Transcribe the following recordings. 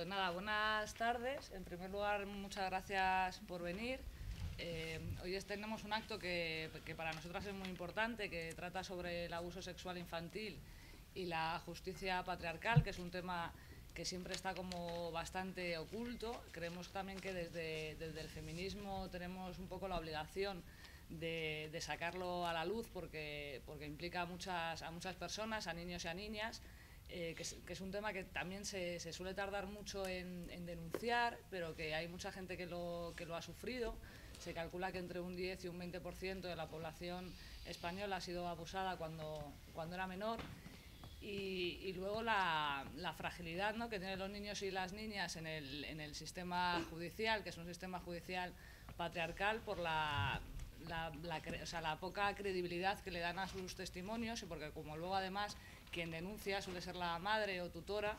Pues nada, buenas tardes. En primer lugar, muchas gracias por venir. Hoy tenemos un acto que para nosotras es muy importante, que trata sobre el abuso sexual infantil y la justicia patriarcal, que es un tema que siempre está como bastante oculto. Creemos también que desde el feminismo tenemos un poco la obligación de sacarlo a la luz porque implica a muchas personas, a niños y a niñas, que es un tema que también se suele tardar mucho en denunciar, pero que hay mucha gente que lo ha sufrido. Se calcula que entre un 10 y un 20% de la población española ha sido abusada cuando era menor. Y luego la fragilidad, ¿no?, que tienen los niños y las niñas en el sistema judicial, que es un sistema judicial patriarcal, por la poca credibilidad que le dan a sus testimonios, y porque como luego además quien denuncia suele ser la madre o tutora,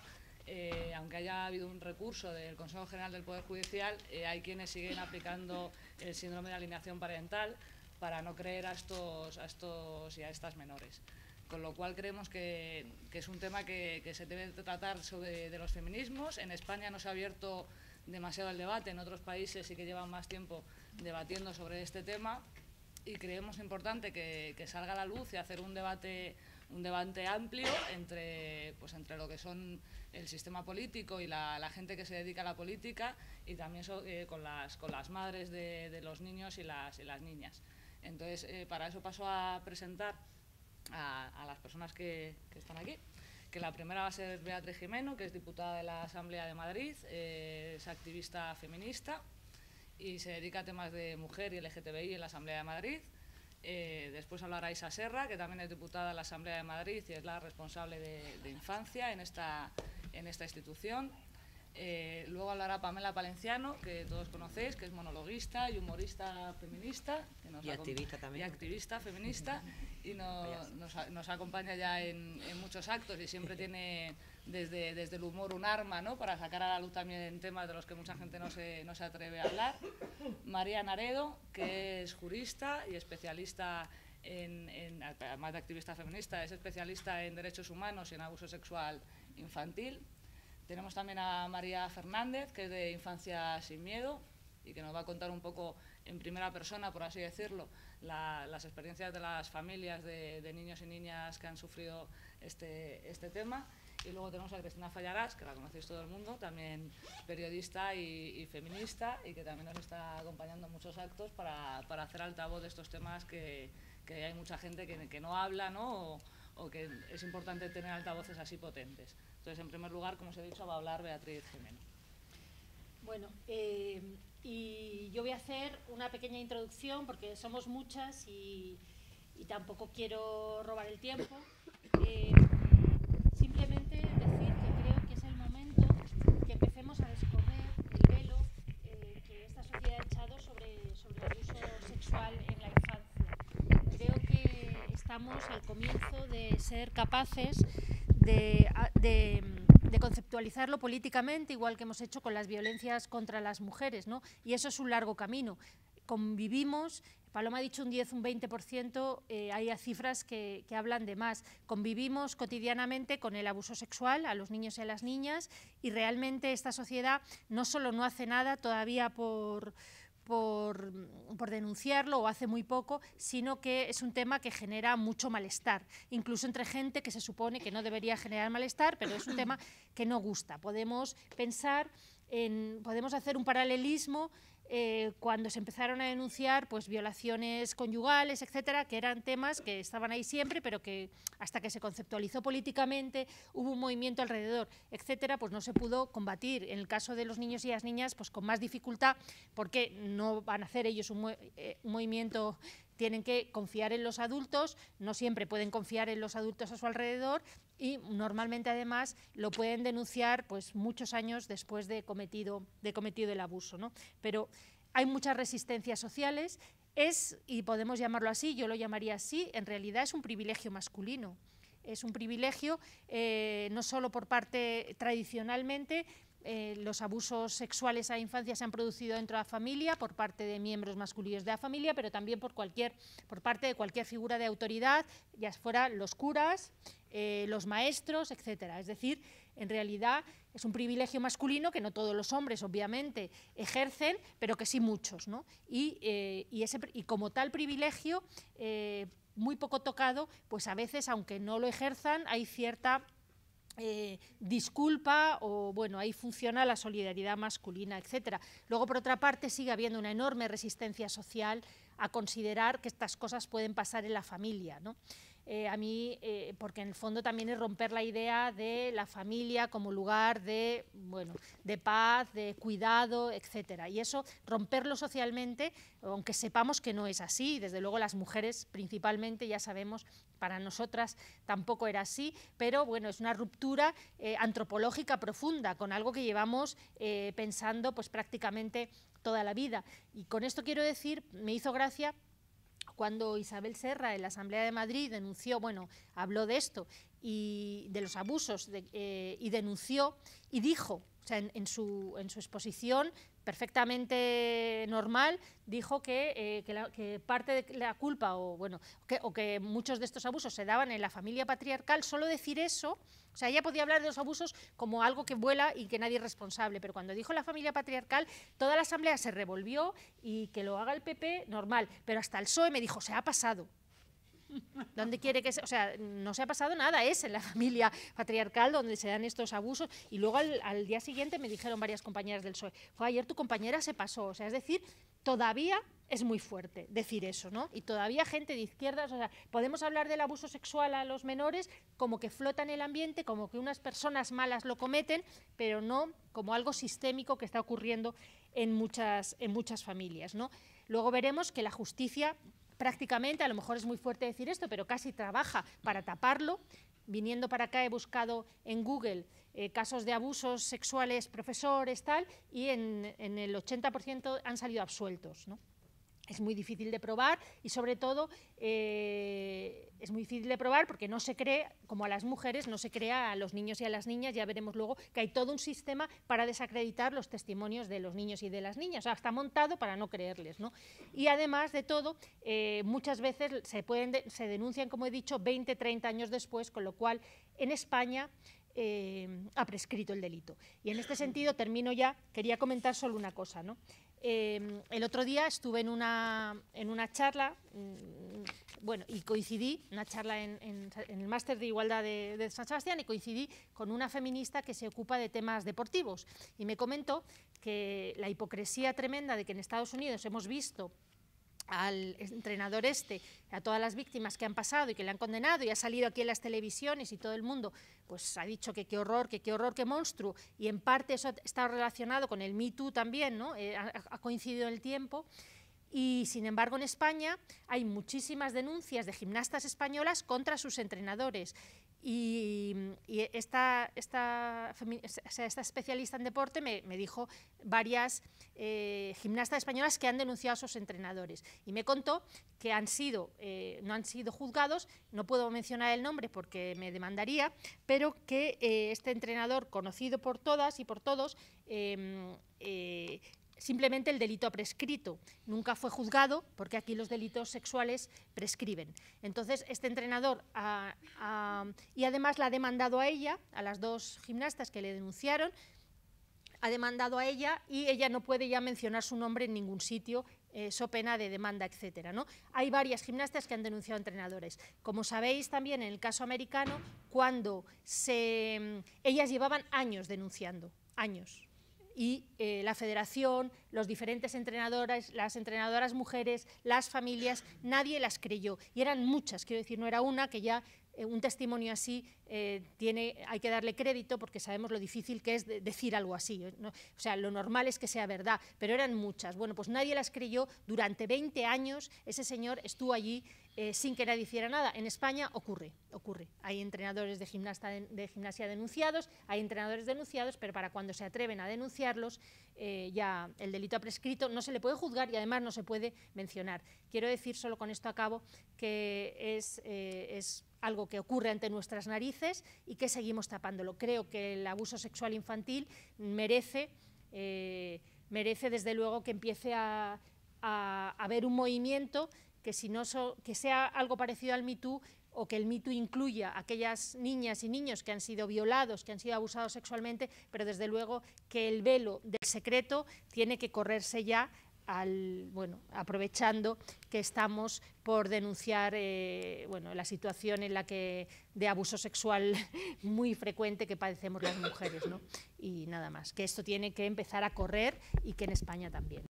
aunque haya habido un recurso del Consejo General del Poder Judicial, hay quienes siguen aplicando el síndrome de alienación parental para no creer a estos y a estas menores. Con lo cual creemos que es un tema que se debe tratar de los feminismos. En España no se ha abierto demasiado el debate, en otros países sí que llevan más tiempo debatiendo sobre este tema, y creemos importante que salga a la luz y hacer un debate amplio entre lo que son el sistema político y la gente que se dedica a la política, y también con las madres de los niños y las niñas. Entonces, para eso paso a presentar a las personas que están aquí, que la primera va a ser Beatriz Jimeno, que es diputada de la Asamblea de Madrid, es activista feminista y se dedica a temas de mujer y LGTBI en la Asamblea de Madrid. Después hablará Isa Serra, que también es diputada de la Asamblea de Madrid y es la responsable de infancia en esta institución. Luego hablará Pamela Palenciano, que todos conocéis, que es monologuista y humorista feminista. Y activista también. Y activista feminista, y nos acompaña ya en muchos actos, y siempre tiene desde el humor un arma, ¿no?, para sacar a la luz también temas de los que mucha gente no se atreve a hablar. María Naredo, que es jurista y especialista además de activista feminista, es especialista en derechos humanos y en abuso sexual infantil. Tenemos también a María Fernández, que es de Infancia Sin Miedo, y que nos va a contar un poco en primera persona, por así decirlo, las experiencias de las familias de niños y niñas que han sufrido este tema. Y luego tenemos a Cristina Fallarás, que la conocéis todo el mundo, también periodista y feminista, y que también nos está acompañando en muchos actos para hacer altavoz de estos temas que hay mucha gente que no habla, ¿no?, o que es importante tener altavoces así potentes. Entonces, en primer lugar, como os he dicho, va a hablar Beatriz Jimeno. Bueno, y yo voy a hacer una pequeña introducción porque somos muchas y tampoco quiero robar el tiempo. Simplemente decir que creo que es el momento que empecemos a descorrer el velo que esta sociedad ha echado sobre el abuso sexual en la infancia. Creo que estamos al comienzo de ser capaces de conceptualizarlo políticamente, igual que hemos hecho con las violencias contra las mujeres, ¿no? Y eso es un largo camino. Convivimos, Paloma ha dicho un 10, un 20%, hay cifras que hablan de más. Convivimos cotidianamente con el abuso sexual a los niños y a las niñas, y realmente esta sociedad no solo no hace nada todavía por denunciarlo, o hace muy poco, sino que es un tema que genera mucho malestar, incluso entre gente que se supone que no debería generar malestar, pero es un tema que no gusta. Podemos hacer un paralelismo cuando se empezaron a denunciar pues, violaciones conyugales, etcétera, que eran temas que estaban ahí siempre, pero que hasta que se conceptualizó políticamente, hubo un movimiento alrededor, etcétera, pues no se pudo combatir. En el caso de los niños y las niñas, pues con más dificultad, porque no van a hacer ellos un movimiento, tienen que confiar en los adultos, no siempre pueden confiar en los adultos a su alrededor, y normalmente además lo pueden denunciar pues muchos años después de cometido el abuso, ¿no? Pero hay muchas resistencias sociales, y podemos llamarlo así, yo lo llamaría así, en realidad es un privilegio masculino. Es un privilegio no solo por parte, tradicionalmente, los abusos sexuales a la infancia se han producido dentro de la familia por parte de miembros masculinos de la familia, pero también por parte de cualquier figura de autoridad, ya fuera los curas, los maestros, etcétera. Es decir, en realidad es un privilegio masculino que no todos los hombres, obviamente, ejercen, pero que sí muchos, ¿no? Y como tal privilegio, muy poco tocado, pues a veces, aunque no lo ejerzan, hay cierta disculpa o, bueno, ahí funciona la solidaridad masculina, etcétera. Luego, por otra parte, sigue habiendo una enorme resistencia social a considerar que estas cosas pueden pasar en la familia, ¿no? A mí, porque en el fondo también es romper la idea de la familia como lugar de, bueno, de paz, de cuidado, etcétera. Y eso, romperlo socialmente, aunque sepamos que no es así, desde luego las mujeres principalmente, ya sabemos, para nosotras tampoco era así, pero bueno, es una ruptura antropológica profunda, con algo que llevamos pensando pues prácticamente toda la vida. Y con esto quiero decir, me hizo gracia cuando Isabel Serra en la Asamblea de Madrid denunció, bueno, habló de esto y de los abusos y denunció y dijo, o sea, en su exposición perfectamente normal, dijo que parte de la culpa o que muchos de estos abusos se daban en la familia patriarcal. Solo decir eso, o sea, ella podía hablar de los abusos como algo que vuela y que nadie es responsable, pero cuando dijo la familia patriarcal, toda la asamblea se revolvió y que lo haga el PP, normal, pero hasta el PSOE me dijo, se ha pasado. ¿Dónde quiere que sea? O sea, no se ha pasado nada, es en la familia patriarcal donde se dan estos abusos. Y luego al día siguiente me dijeron varias compañeras del PSOE, ayer tu compañera se pasó. O sea, es decir, todavía es muy fuerte decir eso, ¿no? Y todavía gente de izquierdas, o sea, podemos hablar del abuso sexual a los menores como que flota en el ambiente, como que unas personas malas lo cometen, pero no como algo sistémico que está ocurriendo en muchas familias, ¿no? Luego veremos que la justicia prácticamente, a lo mejor es muy fuerte decir esto, pero casi trabaja para taparlo. Viniendo para acá he buscado en Google casos de abusos sexuales, profesores, tal, y en el 80% han salido absueltos, ¿no? Es muy difícil de probar y, sobre todo, es muy difícil de probar porque no se cree, como a las mujeres, no se crea a los niños y a las niñas. Ya veremos luego que hay todo un sistema para desacreditar los testimonios de los niños y de las niñas. O sea, está montado para no creerles, ¿no? Y además de todo, muchas veces se denuncian, como he dicho, 20, 30 años después, con lo cual en España ha prescrito el delito. Y en este sentido, termino ya, quería comentar solo una cosa, ¿no? El otro día estuve en una charla, bueno, y coincidí, una charla en el máster de igualdad de San Sebastián, y coincidí con una feminista que se ocupa de temas deportivos y me comentó que la hipocresía tremenda de que en Estados Unidos hemos visto al entrenador a todas las víctimas que han pasado y que le han condenado, y ha salido aquí en las televisiones y todo el mundo pues ha dicho que qué horror, qué monstruo, y en parte eso está relacionado con el Me Too también, ¿no? Ha coincidido en el tiempo. Y, sin embargo, en España hay muchísimas denuncias de gimnastas españolas contra sus entrenadores. Y esta especialista en deporte me dijo varias gimnastas españolas que han denunciado a sus entrenadores. Y me contó que no han sido juzgados, no puedo mencionar el nombre porque me demandaría, pero que este entrenador, conocido por todas y por todos, simplemente el delito ha prescrito, nunca fue juzgado, porque aquí los delitos sexuales prescriben. Entonces, este entrenador y además la ha demandado a ella, a las dos gimnastas que le denunciaron, ha demandado a ella y ella no puede ya mencionar su nombre en ningún sitio, so pena de demanda, etcétera, ¿no? Hay varias gimnastas que han denunciado a entrenadores. Como sabéis también, en el caso americano, cuando ellas llevaban años denunciando, años. Y la federación, los diferentes entrenadores, las entrenadoras mujeres, las familias, nadie las creyó. Y eran muchas, quiero decir, no era una, que ya un testimonio así hay que darle crédito porque sabemos lo difícil que es decir algo así, ¿no? O sea, lo normal es que sea verdad, pero eran muchas. Bueno, pues nadie las creyó. Durante 20 años ese señor estuvo allí sin que nadie hiciera nada. En España ocurre. Hay entrenadores de gimnasia denunciados, hay entrenadores denunciados, pero para cuando se atreven a denunciarlos, ya el delito ha prescrito, no se le puede juzgar y además no se puede mencionar. Quiero decir, solo con esto acabo, que es algo que ocurre ante nuestras narices y que seguimos tapándolo. Creo que el abuso sexual infantil merece desde luego que empiece a haber un movimiento que, que sea algo parecido al Me Too, o que el Me Too incluya a aquellas niñas y niños que han sido violados, que han sido abusados sexualmente, pero desde luego que el velo del secreto tiene que correrse ya, aprovechando que estamos por denunciar la situación en la que de abuso sexual muy frecuente que padecemos las mujeres, ¿no? Y nada más, que esto tiene que empezar a correr y que en España también.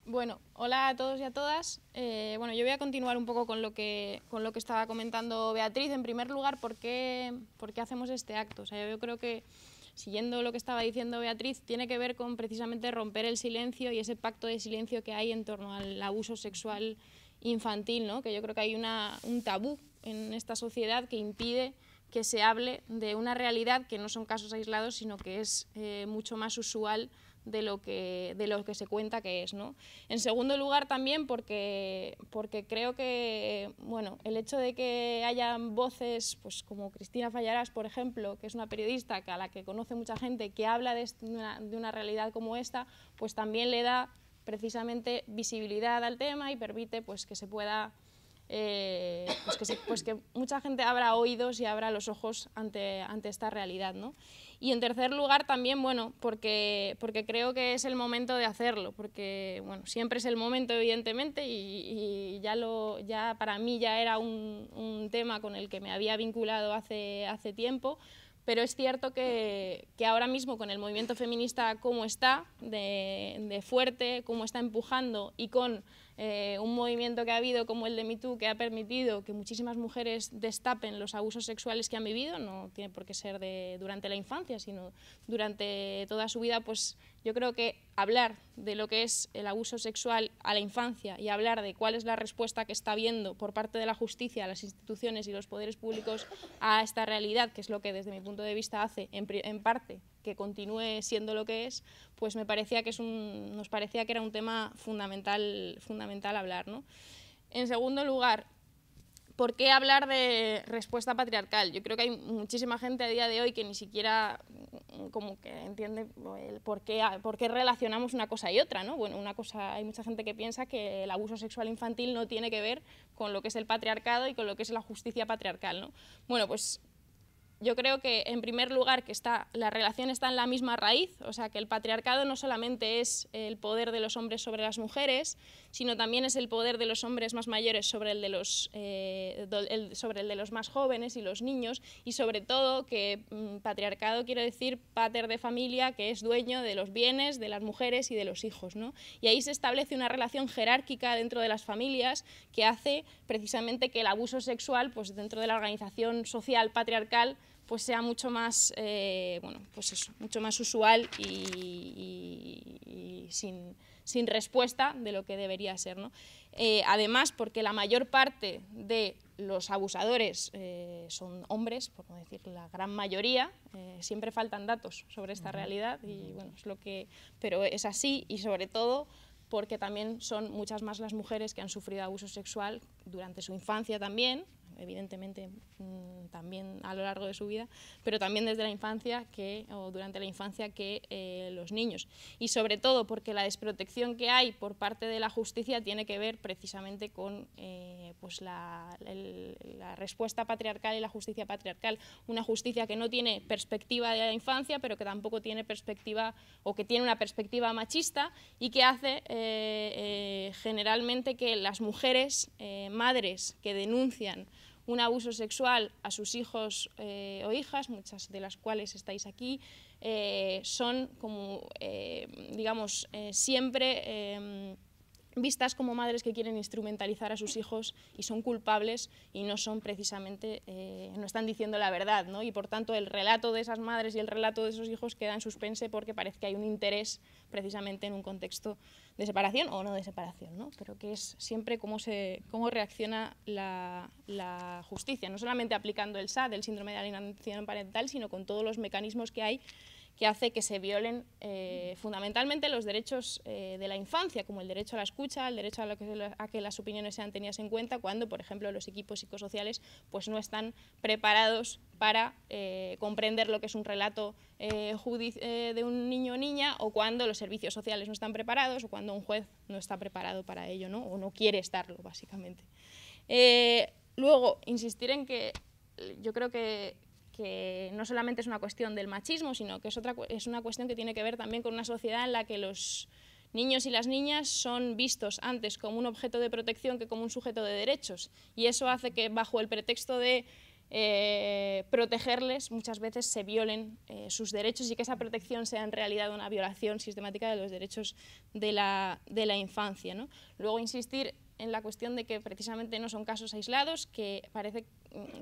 Bueno, hola a todos y a todas. Bueno, yo voy a continuar un poco con lo que estaba comentando Beatriz. En primer lugar, ¿por qué hacemos este acto? O sea, yo creo que, siguiendo lo que estaba diciendo Beatriz, tiene que ver con precisamente romper el silencio y ese pacto de silencio que hay en torno al abuso sexual infantil, ¿no? Que yo creo que hay un tabú en esta sociedad que impide que se hable de una realidad que no son casos aislados, sino que es mucho más usual de lo que se cuenta que es, ¿no? En segundo lugar también porque creo que el hecho de que hayan voces pues, como Cristina Fallarás, por ejemplo, que es una periodista a la que conoce mucha gente, que habla de una realidad como esta, pues también le da precisamente visibilidad al tema y permite pues, que se pueda que mucha gente abra oídos y abra los ojos ante esta realidad, ¿no? Y en tercer lugar también, porque creo que es el momento de hacerlo, porque siempre es el momento evidentemente y ya para mí ya era un tema con el que me había vinculado hace tiempo, pero es cierto que ahora mismo con el movimiento feminista como está, de fuerte, como está empujando y con un movimiento que ha habido como el de Me Too, que ha permitido que muchísimas mujeres destapen los abusos sexuales que han vivido, no tiene por qué ser durante la infancia, sino durante toda su vida, pues yo creo que hablar de lo que es el abuso sexual a la infancia y hablar de cuál es la respuesta que está habiendo por parte de la justicia, las instituciones y los poderes públicos a esta realidad, que es lo que desde mi punto de vista hace, en parte, que continúe siendo lo que es, pues nos parecía que era un tema fundamental hablar, ¿no? En segundo lugar, ¿por qué hablar de respuesta patriarcal? Yo creo que hay muchísima gente a día de hoy que ni siquiera como que entiende por qué relacionamos una cosa y otra, ¿no? Hay mucha gente que piensa que el abuso sexual infantil no tiene que ver con lo que es el patriarcado y con lo que es la justicia patriarcal, ¿no? Bueno, pues yo creo que, en primer lugar, que la relación está en la misma raíz, o sea, que el patriarcado no solamente es el poder de los hombres sobre las mujeres, sino también es el poder de los hombres más mayores sobre el de los más jóvenes y los niños, y sobre todo que patriarcado quiere decir pater de familia, que es dueño de los bienes, de las mujeres y de los hijos, ¿no? Y ahí se establece una relación jerárquica dentro de las familias que hace precisamente que el abuso sexual, pues dentro de la organización social patriarcal, pues sea mucho más, mucho más usual y sin respuesta de lo que debería ser, ¿no? Además, porque la mayor parte de los abusadores son hombres, por no decir la gran mayoría, siempre faltan datos sobre esta realidad, y pero es así, y sobre todo porque también son muchas más las mujeres que han sufrido abuso sexual durante su infancia también, evidentemente también a lo largo de su vida, pero también desde la infancia o durante la infancia que los niños. Y sobre todo porque la desprotección que hay por parte de la justicia tiene que ver precisamente con la respuesta patriarcal y la justicia patriarcal. Una justicia que no tiene perspectiva de la infancia, pero que tampoco tiene perspectiva, o que tiene una perspectiva machista, y que hace generalmente que las mujeres, madres que denuncian un abuso sexual a sus hijos o hijas, muchas de las cuales estáis aquí, son como, siempre vistas como madres que quieren instrumentalizar a sus hijos y son culpables y no son precisamente, no están diciendo la verdad, ¿no? Y por tanto el relato de esas madres y el relato de esos hijos queda en suspense porque parece que hay un interés precisamente en un contexto de separación o no de separación, ¿no? Pero que es siempre cómo reacciona la justicia, no solamente aplicando el SAD, el síndrome de alienación parental, sino con todos los mecanismos que hay que hace que se violen fundamentalmente los derechos de la infancia, como el derecho a la escucha, el derecho a que las opiniones sean tenidas en cuenta, cuando, por ejemplo, los equipos psicosociales pues, no están preparados para comprender lo que es un relato de un niño o niña, o cuando los servicios sociales no están preparados, o cuando un juez no está preparado para ello, ¿no? O no quiere estarlo, básicamente. Luego, insistir en que yo creo que no solamente es una cuestión del machismo, sino que es una cuestión que tiene que ver también con una sociedad en la que los niños y las niñas son vistos antes como un objeto de protección que como un sujeto de derechos, y eso hace que bajo el pretexto de protegerles muchas veces se violen sus derechos, y que esa protección sea en realidad una violación sistemática de los derechos de la infancia, ¿no? Luego, insistir en la cuestión de que precisamente no son casos aislados, que parece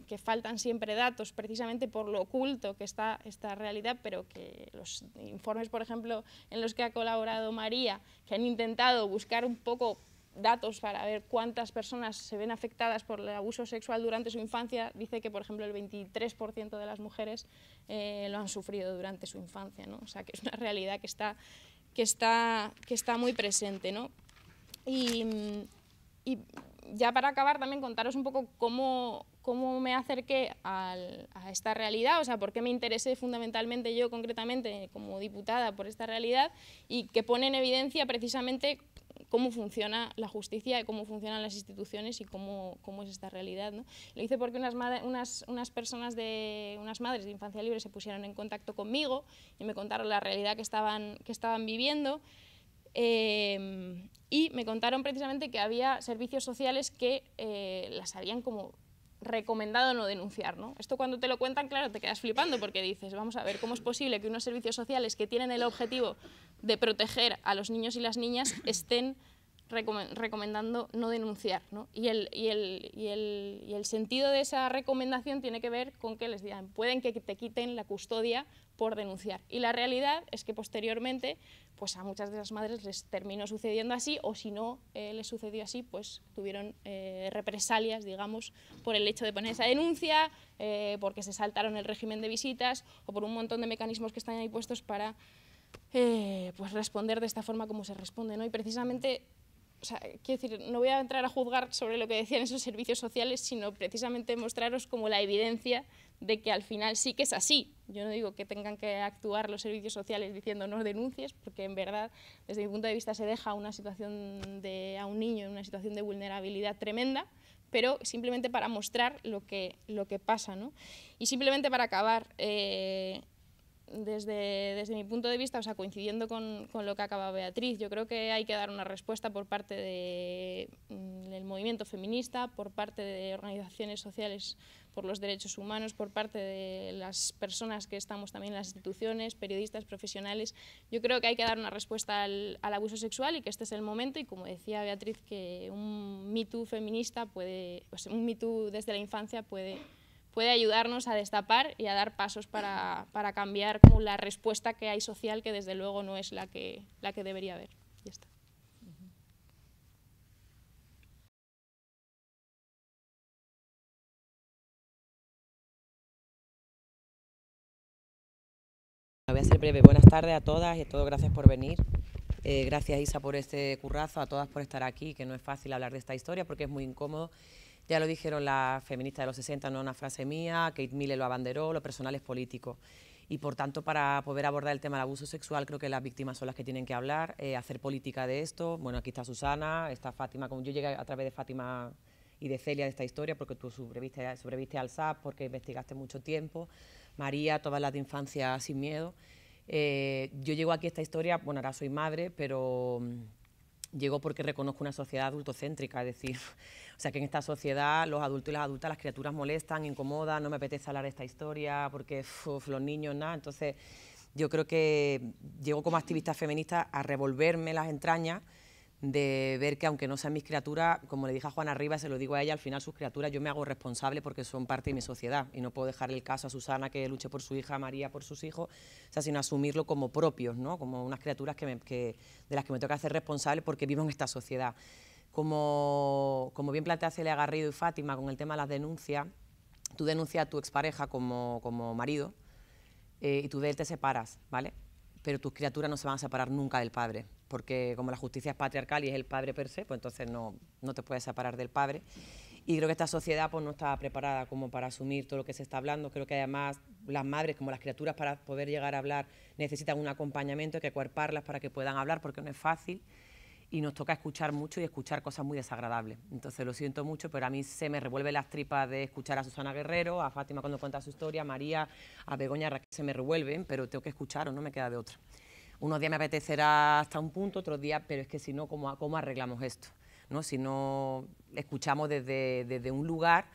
que faltan siempre datos precisamente por lo oculto que está esta realidad, pero que los informes, por ejemplo, en los que ha colaborado María, que han intentado buscar un poco datos para ver cuántas personas se ven afectadas por el abuso sexual durante su infancia, dice que, por ejemplo, el 23% de las mujeres lo han sufrido durante su infancia, ¿no? O sea, que es una realidad que está muy presente, ¿no? Y ya para acabar, también contaros un poco cómo me acerqué a esta realidad, o sea, por qué me interesé fundamentalmente yo concretamente como diputada por esta realidad, y que pone en evidencia precisamente cómo funciona la justicia, cómo funcionan las instituciones y cómo es esta realidad, ¿no? Lo hice porque unas madres de Infancia Libre se pusieron en contacto conmigo y me contaron la realidad que estaban viviendo. Y me contaron precisamente que había servicios sociales que las habían como recomendado no denunciar, ¿no? Esto, cuando te lo cuentan, claro, te quedas flipando, porque dices, vamos a ver, ¿cómo es posible que unos servicios sociales que tienen el objetivo de proteger a los niños y las niñas estén recomendando no denunciar, ¿no? Y el sentido de esa recomendación tiene que ver con que les digan, pueden que te quiten la custodia por denunciar. Y la realidad es que posteriormente, pues a muchas de esas madres les terminó sucediendo así, o si no les sucedió así, pues tuvieron represalias, digamos, por el hecho de poner esa denuncia, porque se saltaron el régimen de visitas, o por un montón de mecanismos que están ahí puestos para pues responder de esta forma como se responde, ¿no? Y precisamente, o sea, quiero decir, no voy a entrar a juzgar sobre lo que decían esos servicios sociales, sino precisamente mostraros como la evidencia de que al final sí que es así. Yo no digo que tengan que actuar los servicios sociales diciendo no denuncies, porque en verdad, desde mi punto de vista, se deja a un niño en una situación de vulnerabilidad tremenda, pero simplemente para mostrar lo que pasa, ¿no? Y simplemente para acabar, desde mi punto de vista, o sea, coincidiendo con lo que acaba Beatriz, yo creo que hay que dar una respuesta por parte del movimiento feminista, por parte de organizaciones sociales por los derechos humanos, por parte de las personas que estamos también en las instituciones, periodistas, profesionales. Yo creo que hay que dar una respuesta al abuso sexual, y que este es el momento, y como decía Beatriz, que un Me Too feminista un Me Too desde la infancia puede ayudarnos a destapar y a dar pasos para cambiar como la respuesta que hay social, que desde luego no es la que debería haber. Ya está. Voy a ser breve. Buenas tardes a todas y a todos, gracias por venir. Gracias, Isa, por este currazo, a todas por estar aquí, que no es fácil hablar de esta historia porque es muy incómodo. Ya lo dijeron las feministas de los 60, no es una frase mía, Kate Miller lo abanderó, lo personal es político. Y por tanto, para poder abordar el tema del abuso sexual, creo que las víctimas son las que tienen que hablar, hacer política de esto. Bueno, aquí está Susana, está Fátima, como yo llegué a través de Fátima y de Celia de esta historia, porque tú sobreviviste al SAP, porque investigaste mucho tiempo. María, todas las de Infancia sin Miedo. Yo llego aquí a esta historia, bueno, ahora soy madre, pero llego porque reconozco una sociedad adultocéntrica, es decir, o sea, que en esta sociedad los adultos y las adultas, las criaturas molestan, incomodan, no me apetece hablar de esta historia porque los niños, nada. Entonces, yo creo que llego como activista feminista a revolverme las entrañas de ver que, aunque no sean mis criaturas, como le dije a Juana Rivas, se lo digo a ella, al final sus criaturas yo me hago responsable porque son parte de mi sociedad, y no puedo dejar el caso a Susana que luche por su hija, a María por sus hijos, o sea, sino asumirlo como propios, ¿no? Como unas criaturas de las que me toca hacer responsable porque vivo en esta sociedad. Como bien plantea Celia Garrido y Fátima con el tema de las denuncias, tú denuncias a tu expareja como marido, y tú de él te separas, ¿vale? Pero tus criaturas no se van a separar nunca del padre, porque como la justicia es patriarcal y es el padre per se, pues entonces no te puedes separar del padre. Y creo que esta sociedad pues no está preparada como para asumir todo lo que se está hablando. Creo que además las madres, como las criaturas, para poder llegar a hablar necesitan un acompañamiento, hay que acuerparlas para que puedan hablar, porque no es fácil. Y nos toca escuchar mucho y escuchar cosas muy desagradables. Entonces lo siento mucho, pero a mí se me revuelven las tripas de escuchar a Susana Guerrero, a Fátima cuando cuenta su historia, a María, a Begoña, a Raquel, se me revuelven, pero tengo que escuchar o no me queda de otra. Unos días me apetecerá hasta un punto, otros días, pero es que si no, ¿cómo arreglamos esto? ¿No? Si no escuchamos desde un lugar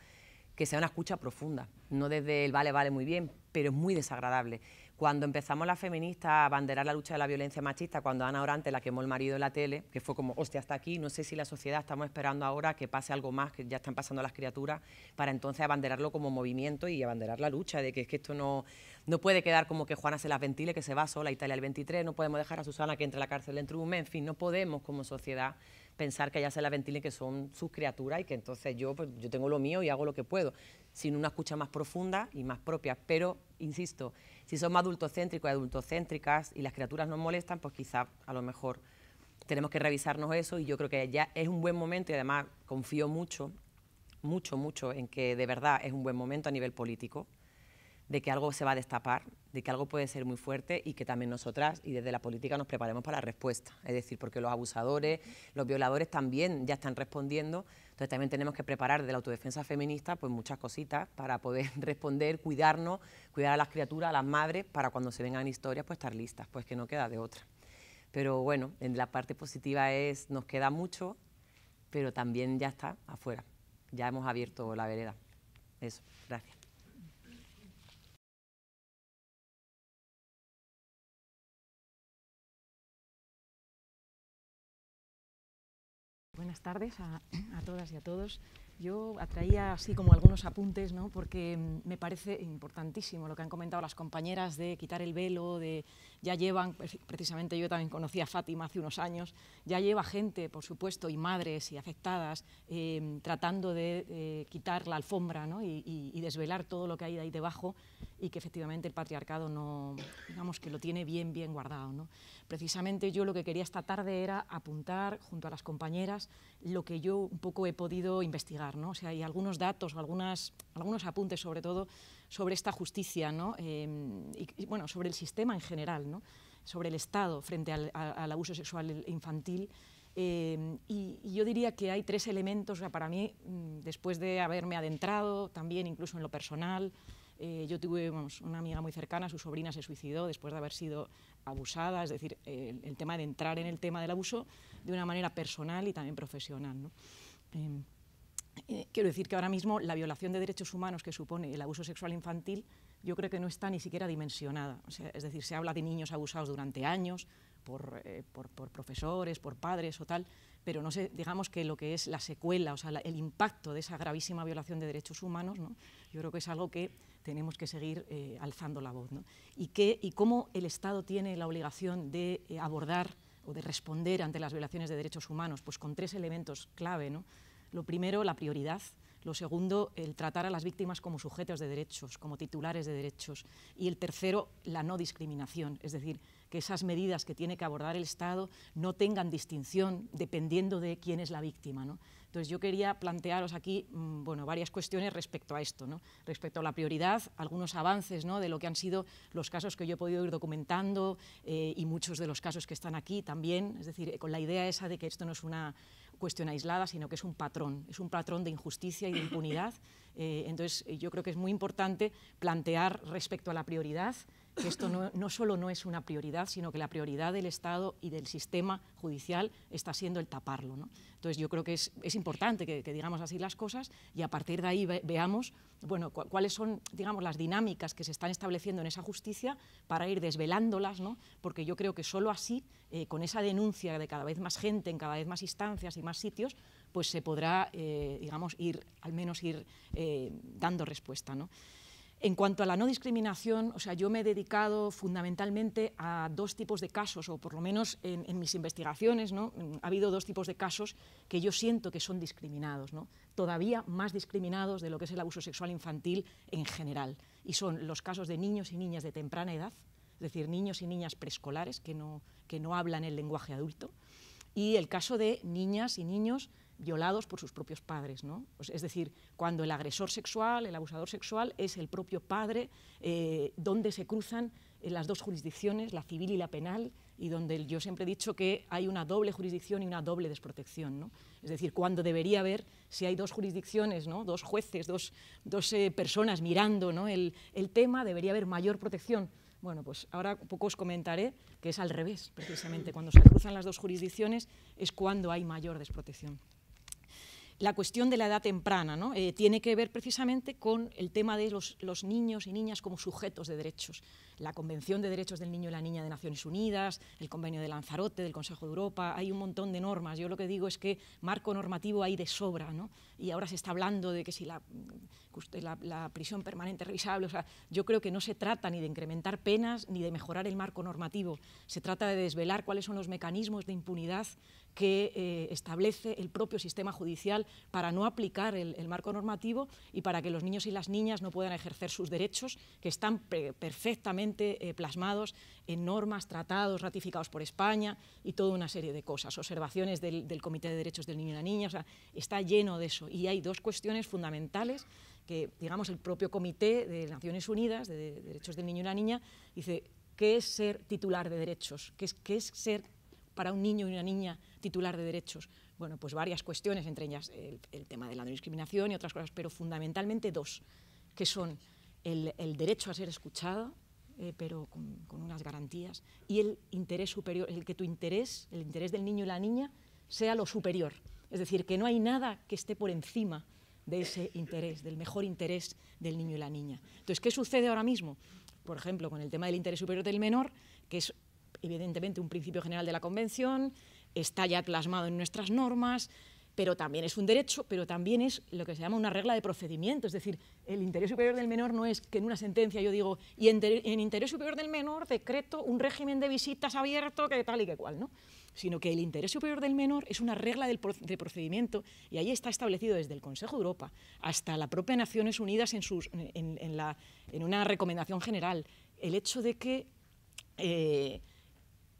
que sea una escucha profunda, no desde el vale, muy bien, pero es muy desagradable. Cuando empezamos las feministas a abanderar la lucha de la violencia machista, cuando Ana Orante la quemó el marido en la tele, que fue como, hostia, hasta aquí, no sé si la sociedad estamos esperando ahora que pase algo más, que ya están pasando las criaturas, para entonces abanderarlo como movimiento y abanderar la lucha, de que es que esto no puede quedar como que Juana se las ventile, que se va sola a Italia el 23, no podemos dejar a Susana que entre a la cárcel dentro de un mes, en fin, no podemos como sociedad pensar que ella se las ventile, que son sus criaturas y que entonces yo tengo lo mío y hago lo que puedo, sin una escucha más profunda y más propia. Pero, insisto, si somos adultocéntricos y adultocéntricas y las criaturas nos molestan, pues quizá a lo mejor tenemos que revisarnos eso, y yo creo que ya es un buen momento, y además confío mucho en que de verdad es un buen momento a nivel político, de que algo se va a destapar, de que algo puede ser muy fuerte y que también nosotras y desde la política nos preparemos para la respuesta. Es decir, porque los abusadores, los violadores también ya están respondiendo, entonces también tenemos que preparar desde la autodefensa feminista pues muchas cositas para poder responder, cuidarnos, cuidar a las criaturas, a las madres, para cuando se vengan historias pues estar listas, pues que no queda de otra. Pero bueno, en la parte positiva nos queda mucho, pero también ya está afuera, ya hemos abierto la vereda. Eso, gracias. Buenas tardes a todas y a todos. Yo traía así como algunos apuntes, ¿no? Porque me parece importantísimo lo que han comentado las compañeras de quitar el velo, ya llevan, precisamente yo también conocí a Fátima hace unos años, ya lleva gente, por supuesto, y madres y afectadas, tratando de quitar la alfombra, ¿no? y desvelar todo lo que hay ahí debajo, y que efectivamente el patriarcado no, digamos que lo tiene bien guardado, ¿no? Precisamente yo lo que quería esta tarde era apuntar junto a las compañeras lo que yo un poco he podido investigar, ¿no? O sea, hay algunos datos o algunos apuntes sobre todo sobre esta justicia, ¿no? y bueno, sobre el sistema en general, ¿no? Sobre el Estado frente al abuso sexual infantil. Y yo diría que hay tres elementos, o sea, para mí, después de haberme adentrado también incluso en lo personal, yo tuve una amiga muy cercana, su sobrina se suicidó después de haber sido abusada, es decir, el tema de entrar en el tema del abuso de una manera personal y también profesional, ¿no? Quiero decir que ahora mismo la violación de derechos humanos que supone el abuso sexual infantil, yo creo que no está ni siquiera dimensionada. O sea, es decir, se habla de niños abusados durante años por profesores, por padres o tal, pero no sé, digamos que lo que es la secuela, o sea, el impacto de esa gravísima violación de derechos humanos, ¿no? Yo creo que es algo que tenemos que seguir alzando la voz, ¿no? Y cómo el Estado tiene la obligación de abordar o de responder ante las violaciones de derechos humanos, pues con tres elementos clave, ¿no? Lo primero, la prioridad. Lo segundo, el tratar a las víctimas como sujetos de derechos, como titulares de derechos. Y el tercero, la no discriminación, es decir, que esas medidas que tiene que abordar el Estado no tengan distinción dependiendo de quién es la víctima, ¿no? Entonces yo quería plantearos aquí varias cuestiones respecto a esto, ¿no? Respecto a la prioridad, algunos avances, ¿no? De lo que han sido los casos que yo he podido ir documentando y muchos de los casos que están aquí también, es decir, con la idea esa de que esto no es una cuestión aislada, sino que es un patrón de injusticia y de impunidad. Entonces yo creo que es muy importante plantear respecto a la prioridad que esto no solo no es una prioridad, sino que la prioridad del Estado y del sistema judicial está siendo el taparlo, ¿no? Entonces yo creo que es importante que digamos así las cosas y a partir de ahí veamos cuáles son, digamos, las dinámicas que se están estableciendo en esa justicia para ir desvelándolas, ¿no? Porque yo creo que solo así, con esa denuncia de cada vez más gente, en cada vez más instancias y más sitios, pues se podrá, digamos, al menos ir dando respuesta, ¿no? En cuanto a la no discriminación, o sea, yo me he dedicado fundamentalmente a dos tipos de casos, o por lo menos en mis investigaciones, ¿no? Ha habido dos tipos de casos que yo siento que son discriminados, ¿no? Todavía más discriminados de lo que es el abuso sexual infantil en general. y son los casos de niños y niñas de temprana edad, es decir, niños y niñas preescolares que no hablan el lenguaje adulto, y el caso de niñas y niños violados por sus propios padres, ¿no? Es decir, cuando el agresor sexual, el abusador sexual, es el propio padre, donde se cruzan las dos jurisdicciones, la civil y la penal, y donde yo siempre he dicho que hay una doble jurisdicción y una doble desprotección, ¿no? Es decir, cuando debería haber, si hay dos jurisdicciones, ¿no? Dos jueces, dos personas mirando, ¿no? el tema, debería haber mayor protección. Bueno, pues ahora un poco os comentaré que es al revés, precisamente. Cuando se cruzan las dos jurisdicciones es cuando hay mayor desprotección. La cuestión de la edad temprana, ¿no? Tiene que ver precisamente con el tema de los niños y niñas como sujetos de derechos. La Convención de Derechos del Niño y la Niña de Naciones Unidas, el Convenio de Lanzarote, del Consejo de Europa, hay un montón de normas. Yo lo que digo es que marco normativo hay de sobra, ¿no? Y ahora se está hablando de que si la prisión permanente revisable, o sea, yo creo que no se trata ni de incrementar penas ni de mejorar el marco normativo, se trata de desvelar cuáles son los mecanismos de impunidad que establece el propio sistema judicial para no aplicar el marco normativo y para que los niños y las niñas no puedan ejercer sus derechos, que están perfectamente plasmados en normas, tratados ratificados por España y toda una serie de cosas, observaciones del Comité de Derechos del Niño y la Niña, o sea, está lleno de eso. Y hay dos cuestiones fundamentales que, digamos, el propio Comité de Naciones Unidas de Derechos del Niño y la Niña dice, ¿qué es ser titular de derechos? ¿Qué es ser para un niño y una niña titular de derechos? Bueno, pues varias cuestiones, entre ellas el tema de la no discriminación y otras cosas, pero fundamentalmente dos, que son el derecho a ser escuchado, pero con unas garantías, y el interés superior, el que el interés del niño y la niña sea lo superior, es decir, que no hay nada que esté por encima de ese interés, del mejor interés del niño y la niña. Entonces, ¿qué sucede ahora mismo? Por ejemplo, con el tema del interés superior del menor, que es evidentemente un principio general de la Convención, está ya plasmado en nuestras normas, pero también es un derecho, pero también es lo que se llama una regla de procedimiento, es decir, el interés superior del menor no es que en una sentencia yo digo, y en interés superior del menor decreto un régimen de visitas abierto, que tal y que cual, ¿no? Sino que el interés superior del menor es una regla de procedimiento y ahí está establecido desde el Consejo de Europa hasta la propia Naciones Unidas en una recomendación general, el hecho de que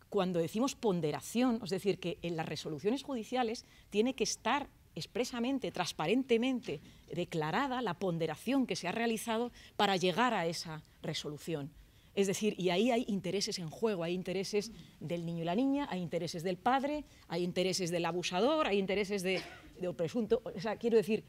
cuando decimos ponderación, es decir, que en las resoluciones judiciales tiene que estar expresamente, transparentemente declarada la ponderación que se ha realizado para llegar a esa resolución. Es decir, y ahí hay intereses en juego, hay intereses del niño y la niña, hay intereses del padre, hay intereses del abusador, hay intereses de presunto. O sea, quiero decir,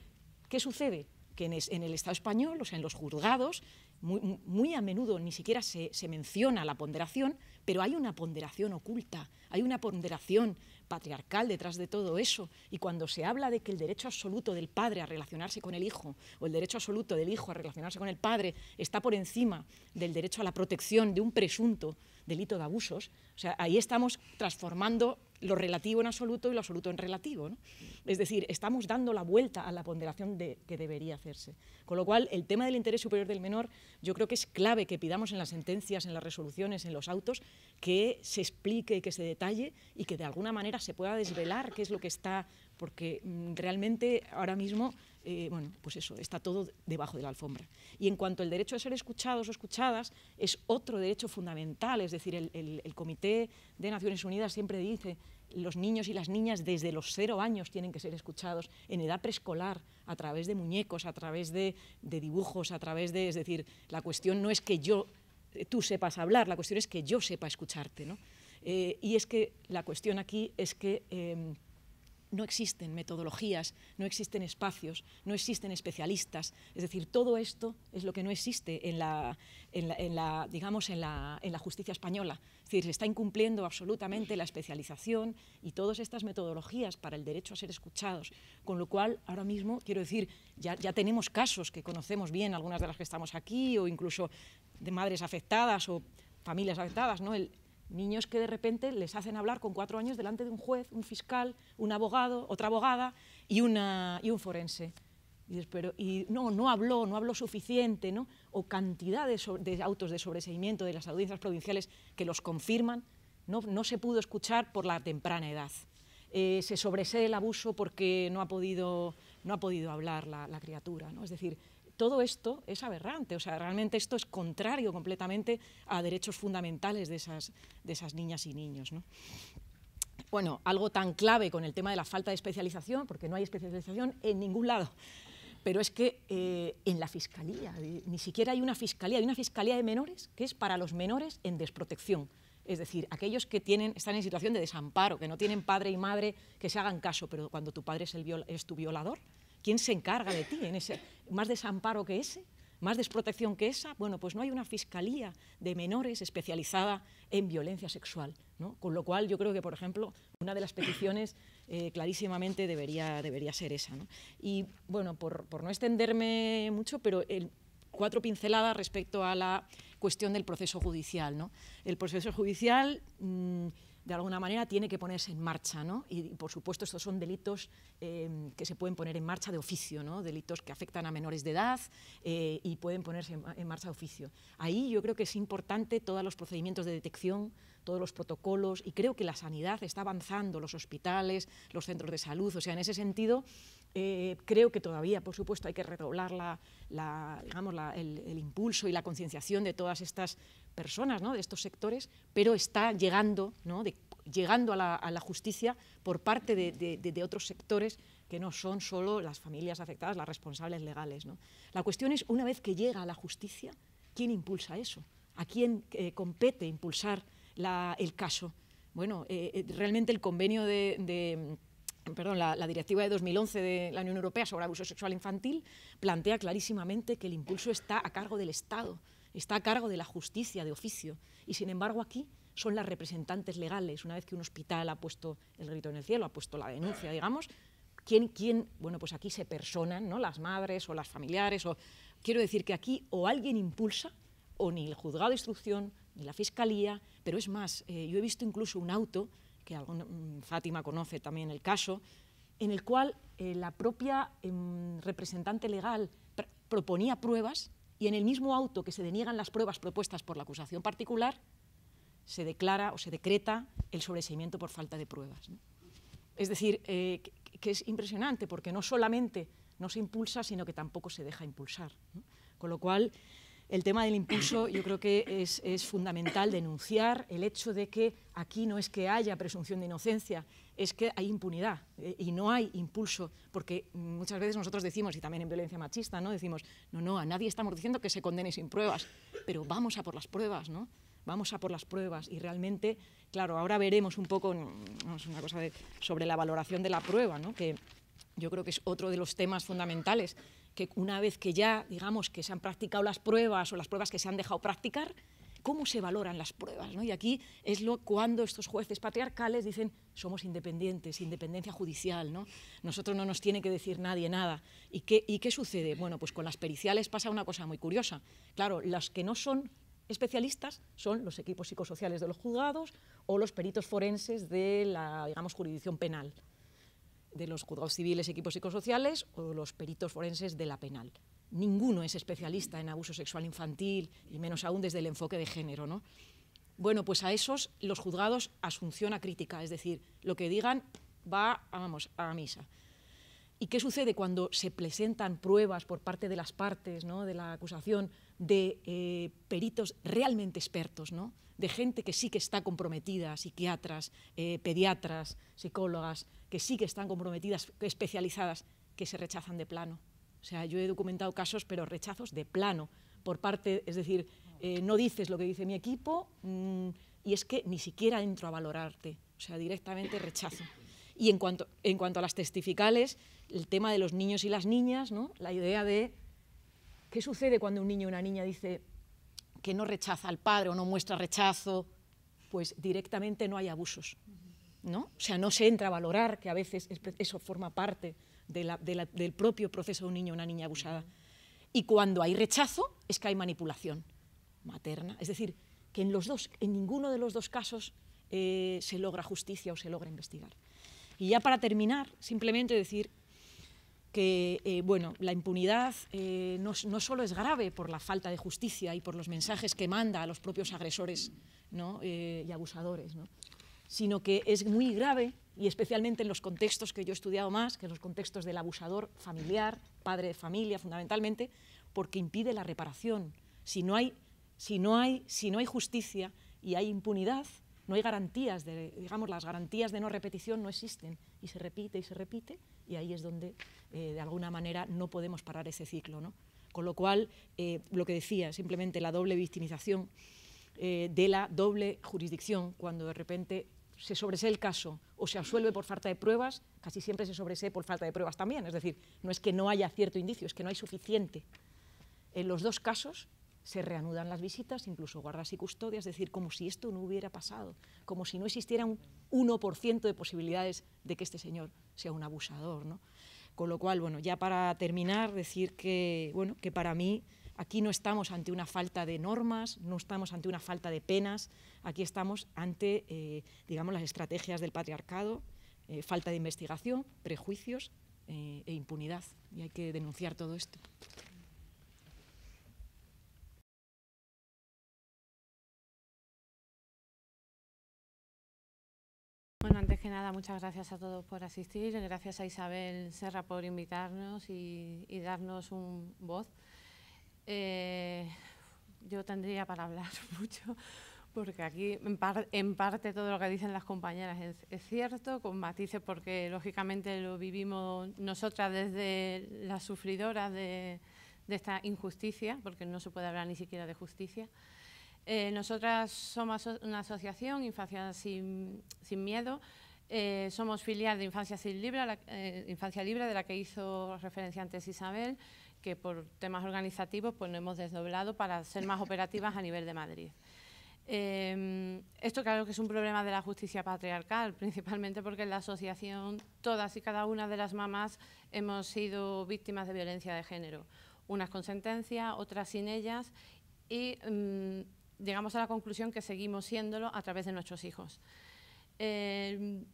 ¿qué sucede? Que en el Estado español, o sea, en los juzgados, muy a menudo ni siquiera se menciona la ponderación, pero hay una ponderación oculta, hay una ponderación patriarcal detrás de todo eso, y cuando se habla de que el derecho absoluto del padre a relacionarse con el hijo o el derecho absoluto del hijo a relacionarse con el padre está por encima del derecho a la protección de un presunto delito de abusos, o sea, ahí estamos transformando lo relativo en absoluto y lo absoluto en relativo, ¿no? Es decir, estamos dando la vuelta a la ponderación que debería hacerse. Con lo cual, el tema del interés superior del menor, yo creo que es clave que pidamos en las sentencias, en las resoluciones, en los autos, que se explique, que se detalle y que de alguna manera se pueda desvelar qué es lo que está, porque realmente ahora mismo, bueno, pues eso, está todo debajo de la alfombra. Y en cuanto al derecho a ser escuchados o escuchadas, es otro derecho fundamental, es decir, el Comité de Naciones Unidas siempre dice los niños y las niñas desde los 0 años tienen que ser escuchados en edad preescolar, a través de muñecos, a través de dibujos, a través de, es decir, la cuestión no es que tú sepas hablar, la cuestión es que yo sepa escucharte, ¿no? Y es que la cuestión aquí es que no existen metodologías, no existen espacios, no existen especialistas. Es decir, todo esto es lo que no existe en la justicia española. Es decir, se está incumpliendo absolutamente la especialización y todas estas metodologías para el derecho a ser escuchados. Con lo cual, ahora mismo, quiero decir, ya tenemos casos que conocemos bien, algunas de las que estamos aquí, o incluso de madres afectadas o familias afectadas, ¿no? Niños que de repente les hacen hablar con 4 años delante de un juez, un fiscal, un abogado, otra abogada y un forense. Y no habló suficiente, ¿no? O cantidad de autos de sobreseimiento de las audiencias provinciales que los confirman, no se pudo escuchar por la temprana edad. Se sobresee el abuso porque no ha podido hablar la criatura, ¿no? Es decir, todo esto es aberrante, o sea, realmente esto es contrario completamente a derechos fundamentales de esas niñas y niños, ¿no? Bueno, algo tan clave con el tema de la falta de especialización, porque no hay especialización en ningún lado, pero es que en la fiscalía, ni siquiera hay una fiscalía de menores que es para los menores en desprotección, es decir, aquellos que están en situación de desamparo, que no tienen padre y madre que se hagan caso, pero cuando tu padre es tu violador, ¿quién se encarga de ti? ¿Más desamparo que ese? ¿Más desprotección que esa? Bueno, pues no hay una fiscalía de menores especializada en violencia sexual, ¿no? Con lo cual yo creo que, por ejemplo, una de las peticiones clarísimamente debería ser esa, ¿no? Y bueno, por no extenderme mucho, pero 4 pinceladas respecto a la cuestión del proceso judicial, ¿no? El proceso judicial, de alguna manera, tiene que ponerse en marcha, ¿no? Y por supuesto, estos son delitos que se pueden poner en marcha de oficio, ¿no? Delitos que afectan a menores de edad y pueden ponerse en marcha de oficio. Ahí yo creo que es importante todos los procedimientos de detección, todos los protocolos, y creo que la sanidad está avanzando, los hospitales, los centros de salud, o sea, en ese sentido, creo que todavía, por supuesto, hay que redoblar el impulso y la concienciación de todas estas personas, ¿no? De estos sectores, pero está llegando, ¿no? Llegando a la justicia por parte de otros sectores que no son solo las familias afectadas, las responsables legales, ¿no? La cuestión es, una vez que llega a la justicia, ¿quién impulsa eso? ¿A quién compete impulsar el caso? Bueno, realmente el convenio la directiva de 2011 de la Unión Europea sobre abuso sexual infantil plantea clarísimamente que el impulso está a cargo del Estado, está a cargo de la justicia de oficio, y sin embargo aquí son las representantes legales. Una vez que un hospital ha puesto el grito en el cielo, ha puesto la denuncia, digamos, ¿quién? Bueno, pues aquí se personan, ¿no? Las madres o las familiares, quiero decir que aquí o alguien impulsa, o ni el juzgado de instrucción, ni la fiscalía, pero es más, yo he visto incluso un auto, que Fátima conoce también el caso, en el cual la propia representante legal proponía pruebas, y en el mismo auto que se deniegan las pruebas propuestas por la acusación particular, se declara o se decreta el sobreseimiento por falta de pruebas, ¿no? Es decir, que es impresionante, porque no solamente no se impulsa, sino que tampoco se deja impulsar, ¿no? Con lo cual, el tema del impulso yo creo que es fundamental denunciar el hecho de que aquí no es que haya presunción de inocencia, es que hay impunidad y no hay impulso, porque muchas veces nosotros decimos, y también en violencia machista, ¿no? Decimos, no, a nadie estamos diciendo que se condene sin pruebas, pero vamos a por las pruebas, ¿no? Vamos a por las pruebas, y realmente, claro, ahora veremos un poco una cosa sobre la valoración de la prueba, ¿no? Que yo creo que es otro de los temas fundamentales, que una vez que ya, digamos, que se han practicado las pruebas o las pruebas que se han dejado practicar, ¿cómo se valoran las pruebas, ¿no? Y aquí es cuando estos jueces patriarcales dicen, somos independientes, independencia judicial, ¿no? Nosotros no nos tiene que decir nadie nada. ¿Y qué sucede? Bueno, pues con las periciales pasa una cosa muy curiosa. Claro, las que no son especialistas son los equipos psicosociales de los juzgados o los peritos forenses de la, digamos, jurisdicción penal, de los juzgados civiles, equipos psicosociales, o los peritos forenses de la penal. Ninguno es especialista en abuso sexual infantil, y menos aún desde el enfoque de género, ¿no? Bueno, pues a esos los juzgados asunción acrítica, es decir, lo que digan va, a misa. ¿Y qué sucede cuando se presentan pruebas por parte de las partes, ¿no? De la acusación, de peritos realmente expertos, ¿no? De gente que sí que está comprometida, psiquiatras, pediatras, psicólogas, que sí que están comprometidas, especializadas, que se rechazan de plano? O sea, yo he documentado casos, pero rechazos de plano, por parte, es decir, no dices lo que dice mi equipo, y es que ni siquiera entro a valorarte, o sea, directamente rechazo. Y en cuanto a las testificales, el tema de los niños y las niñas, ¿no? La idea de qué sucede cuando un niño o una niña dice que no rechaza al padre o no muestra rechazo, pues directamente no hay abusos, ¿no? O sea, no se entra a valorar que a veces eso forma parte del propio proceso de un niño o una niña abusada. Y cuando hay rechazo es que hay manipulación materna, es decir, que en ninguno de los dos casos se logra justicia o se logra investigar. Y ya para terminar, simplemente decir que bueno, la impunidad no solo es grave por la falta de justicia y por los mensajes que manda a los propios agresores, ¿no? Y abusadores, ¿no? Sino que es muy grave, y especialmente en los contextos que yo he estudiado más, que en los contextos del abusador familiar, padre de familia fundamentalmente, porque impide la reparación. Si no hay justicia y hay impunidad, no hay garantías, digamos, las garantías de no repetición no existen, y se repite, y ahí es donde, de alguna manera, no podemos parar ese ciclo, ¿no? Con lo cual, lo que decía, simplemente la doble victimización de la doble jurisdicción, cuando de repente se sobresee el caso o se absuelve por falta de pruebas, casi siempre se sobresee por falta de pruebas también, es decir, no es que no haya cierto indicio, es que no hay suficiente. En los dos casos se reanudan las visitas, incluso guardas y custodias, es decir, como si esto no hubiera pasado, como si no existiera un 1% de posibilidades de que este señor sea un abusador, ¿no? Con lo cual, bueno, ya para terminar, decir que, bueno, que para mí aquí no estamos ante una falta de normas, no estamos ante una falta de penas, aquí estamos ante, digamos, las estrategias del patriarcado, falta de investigación, prejuicios e impunidad, y hay que denunciar todo esto. Bueno, antes que nada, muchas gracias a todos por asistir, gracias a Isabel Serra por invitarnos y darnos voz. Yo tendría para hablar mucho, porque aquí en parte todo lo que dicen las compañeras es cierto, con matices, porque lógicamente lo vivimos nosotras desde las sufridoras de esta injusticia, porque no se puede hablar ni siquiera de justicia. Nosotras somos una asociación, Infancia Sin Miedo, somos filial de Infancia Libre, de la que hizo referencia antes Isabel, que por temas organizativos pues nos hemos desdoblado para ser más operativas a nivel de Madrid. Esto claro que es un problema de la justicia patriarcal, principalmente porque en la asociación todas y cada una de las mamás hemos sido víctimas de violencia de género, unas con sentencia, otras sin ellas, y llegamos a la conclusión que seguimos siéndolo a través de nuestros hijos. El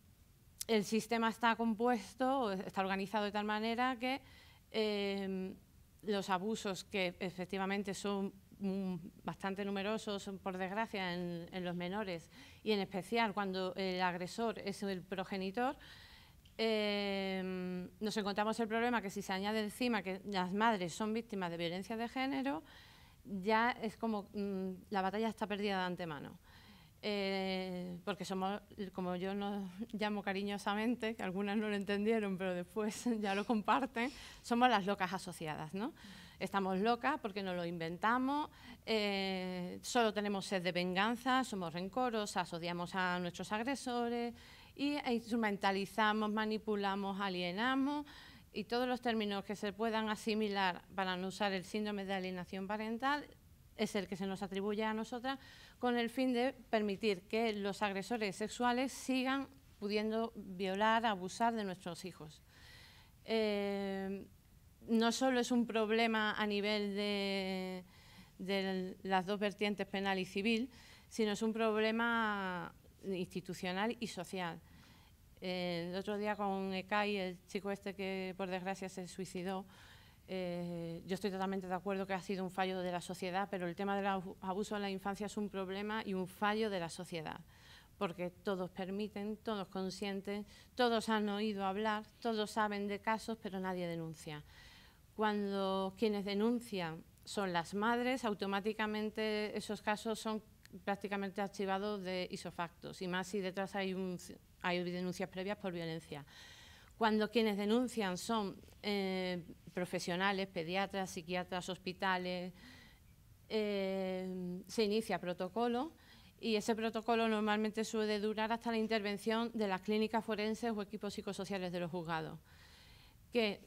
sistema está compuesto, está organizado de tal manera que los abusos, que efectivamente son bastante numerosos, por desgracia, en los menores, y en especial cuando el agresor es el progenitor, nos encontramos el problema que si se añade encima que las madres son víctimas de violencia de género, ya es como la batalla está perdida de antemano. Porque somos, como yo nos llamo cariñosamente, que algunas no lo entendieron, pero después ya lo comparten, somos las locas asociadas, ¿no? Estamos locas porque nos lo inventamos, solo tenemos sed de venganza, somos rencorosas, odiamos a nuestros agresores y instrumentalizamos, manipulamos, alienamos, y todos los términos que se puedan asimilar para no usar el síndrome de alienación parental es el que se nos atribuye a nosotras, con el fin de permitir que los agresores sexuales sigan pudiendo violar, abusar de nuestros hijos. No solo es un problema a nivel de las dos vertientes penal y civil, sino es un problema institucional y social. El otro día con Ekai, el chico este que por desgracia se suicidó, yo estoy totalmente de acuerdo que ha sido un fallo de la sociedad, pero el tema del abuso en la infancia es un problema y un fallo de la sociedad, porque todos permiten, todos consienten, todos han oído hablar, todos saben de casos, pero nadie denuncia. Cuando quienes denuncian son las madres, automáticamente esos casos son prácticamente archivados de ipso facto, y más si detrás hay denuncias previas por violencia. Cuando quienes denuncian son profesionales, pediatras, psiquiatras, hospitales, se inicia protocolo, y ese protocolo normalmente suele durar hasta la intervención de las clínicas forenses o equipos psicosociales de los juzgados, que,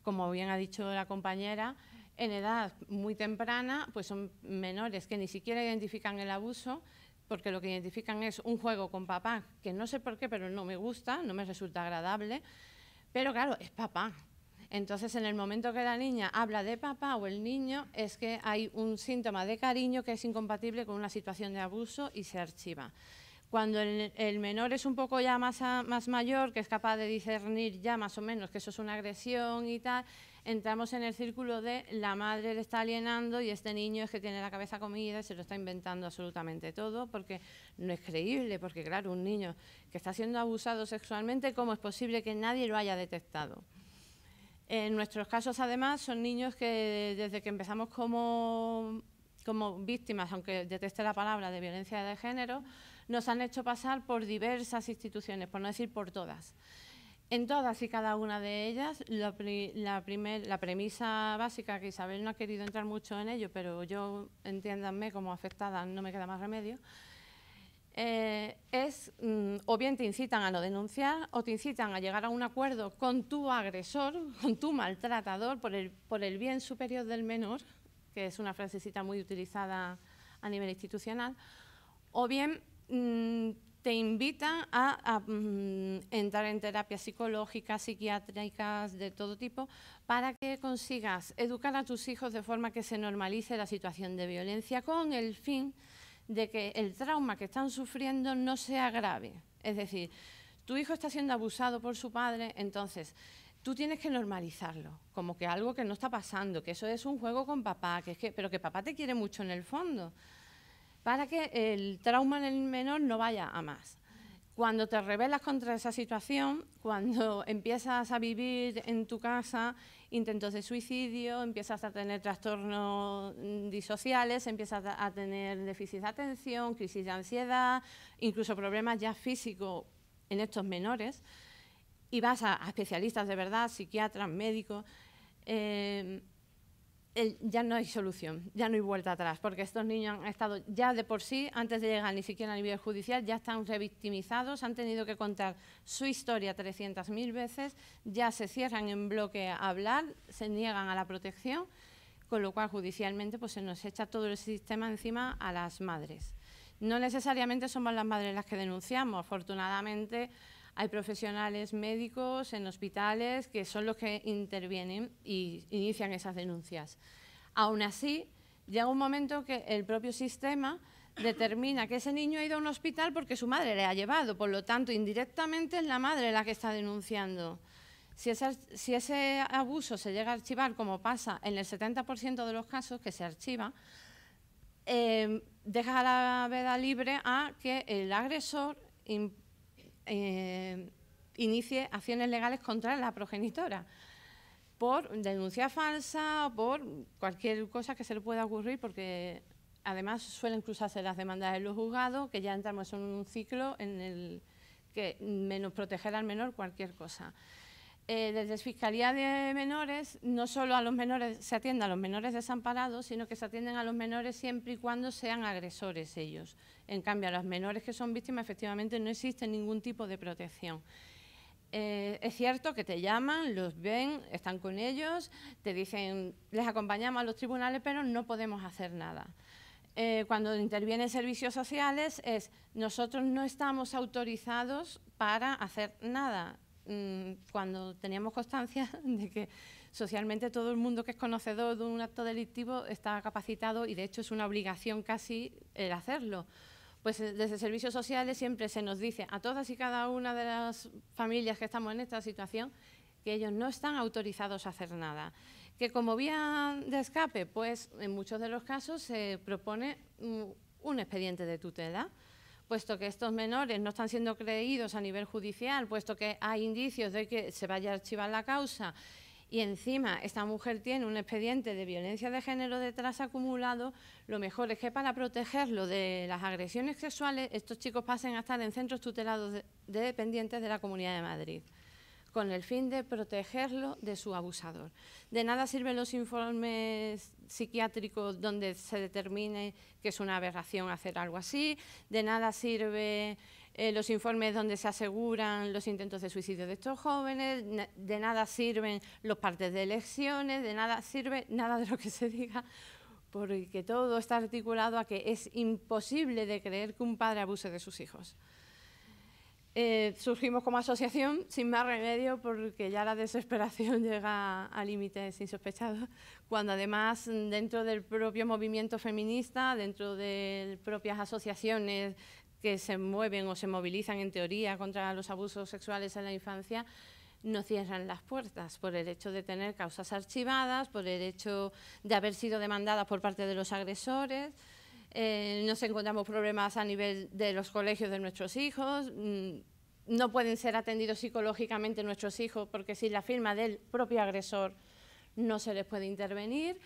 como bien ha dicho la compañera, en edad muy temprana pues son menores que ni siquiera identifican el abuso, porque lo que identifican es un juego con papá, que no sé por qué, pero no me gusta, no me resulta agradable, pero claro, es papá. Entonces, en el momento que la niña habla de papá o el niño, es que hay un síntoma de cariño que es incompatible con una situación de abuso y se archiva. Cuando el menor es un poco ya más mayor, que es capaz de discernir ya más o menos que eso es una agresión y tal, entramos en el círculo de la madre le está alienando y este niño es que tiene la cabeza comida y se lo está inventando absolutamente todo, porque no es creíble, porque claro, un niño que está siendo abusado sexualmente, ¿cómo es posible que nadie lo haya detectado? En nuestros casos, además, son niños que desde que empezamos como víctimas, aunque deteste la palabra, de violencia de género, nos han hecho pasar por diversas instituciones, por no decir por todas. En todas y cada una de ellas, la premisa básica, que Isabel no ha querido entrar mucho en ello, pero yo, entiéndanme, como afectada no me queda más remedio, es o bien te incitan a no denunciar o te incitan a llegar a un acuerdo con tu agresor, con tu maltratador, por el bien superior del menor, que es una frasecita muy utilizada a nivel institucional, o bien te invitan a entrar en terapias psicológicas, psiquiátricas, de todo tipo, para que consigas educar a tus hijos de forma que se normalice la situación de violencia, con el fin de que el trauma que están sufriendo no sea grave. Es decir, tu hijo está siendo abusado por su padre, entonces tú tienes que normalizarlo, como que algo que no está pasando, que eso es un juego con papá, pero que papá te quiere mucho en el fondo, para que el trauma en el menor no vaya a más. Cuando te rebelas contra esa situación, cuando empiezas a vivir en tu casa intentos de suicidio, empiezas a tener trastornos disociales, empiezas a tener déficit de atención, crisis de ansiedad, incluso problemas ya físicos en estos menores, y vas a especialistas de verdad, psiquiatras, médicos, ya no hay solución, ya no hay vuelta atrás, porque estos niños han estado ya de por sí, antes de llegar ni siquiera a nivel judicial, ya están revictimizados, han tenido que contar su historia 300.000 veces, ya se cierran en bloque a hablar, se niegan a la protección, con lo cual judicialmente pues, se nos echa todo el sistema encima a las madres. No necesariamente somos las madres las que denunciamos, afortunadamente hay profesionales médicos en hospitales que son los que intervienen y inician esas denuncias. Aún así, llega un momento que el propio sistema determina que ese niño ha ido a un hospital porque su madre le ha llevado, por lo tanto, indirectamente es la madre la que está denunciando. Si ese abuso se llega a archivar, como pasa en el 70% de los casos que se archiva, deja la veda libre a que el agresor inicie acciones legales contra la progenitora por denuncia falsa o por cualquier cosa que se le pueda ocurrir, porque además suelen cruzarse las demandas en los juzgados, que ya entramos en un ciclo en el que menos proteger al menor cualquier cosa. Desde Fiscalía de Menores, no solo a los menores se atiende a los menores desamparados, sino que se atienden a los menores siempre y cuando sean agresores ellos. En cambio, a los menores que son víctimas, efectivamente, no existe ningún tipo de protección. Es cierto que te llaman, los ven, están con ellos, te dicen, les acompañamos a los tribunales, pero no podemos hacer nada. Cuando intervienen servicios sociales, nosotros no estamos autorizados para hacer nada. Cuando teníamos constancia de que socialmente todo el mundo que es conocedor de un acto delictivo está capacitado y de hecho es una obligación casi el hacerlo. Pues desde servicios sociales siempre se nos dice a todas y cada una de las familias que estamos en esta situación que ellos no están autorizados a hacer nada. Que como vía de escape, pues en muchos de los casos se propone un expediente de tutela, puesto que estos menores no están siendo creídos a nivel judicial, puesto que hay indicios de que se vaya a archivar la causa y encima esta mujer tiene un expediente de violencia de género detrás acumulado, lo mejor es que para protegerlo de las agresiones sexuales estos chicos pasen a estar en centros tutelados de dependientes de la Comunidad de Madrid, con el fin de protegerlo de su abusador. De nada sirven los informes psiquiátricos donde se determine que es una aberración hacer algo así, de nada sirve los informes donde se aseguran los intentos de suicidio de estos jóvenes, de nada sirven los partes de lesiones, de nada sirve nada de lo que se diga, porque todo está articulado a que es imposible de creer que un padre abuse de sus hijos. Surgimos como asociación sin más remedio porque ya la desesperación llega a límites insospechados, cuando además dentro del propio movimiento feminista, dentro de propias asociaciones que se mueven o se movilizan en teoría contra los abusos sexuales en la infancia, nos cierran las puertas por el hecho de tener causas archivadas, por el hecho de haber sido demandadas por parte de los agresores. Nos encontramos problemas a nivel de los colegios de nuestros hijos, no pueden ser atendidos psicológicamente nuestros hijos, porque sin la firma del propio agresor no se les puede intervenir.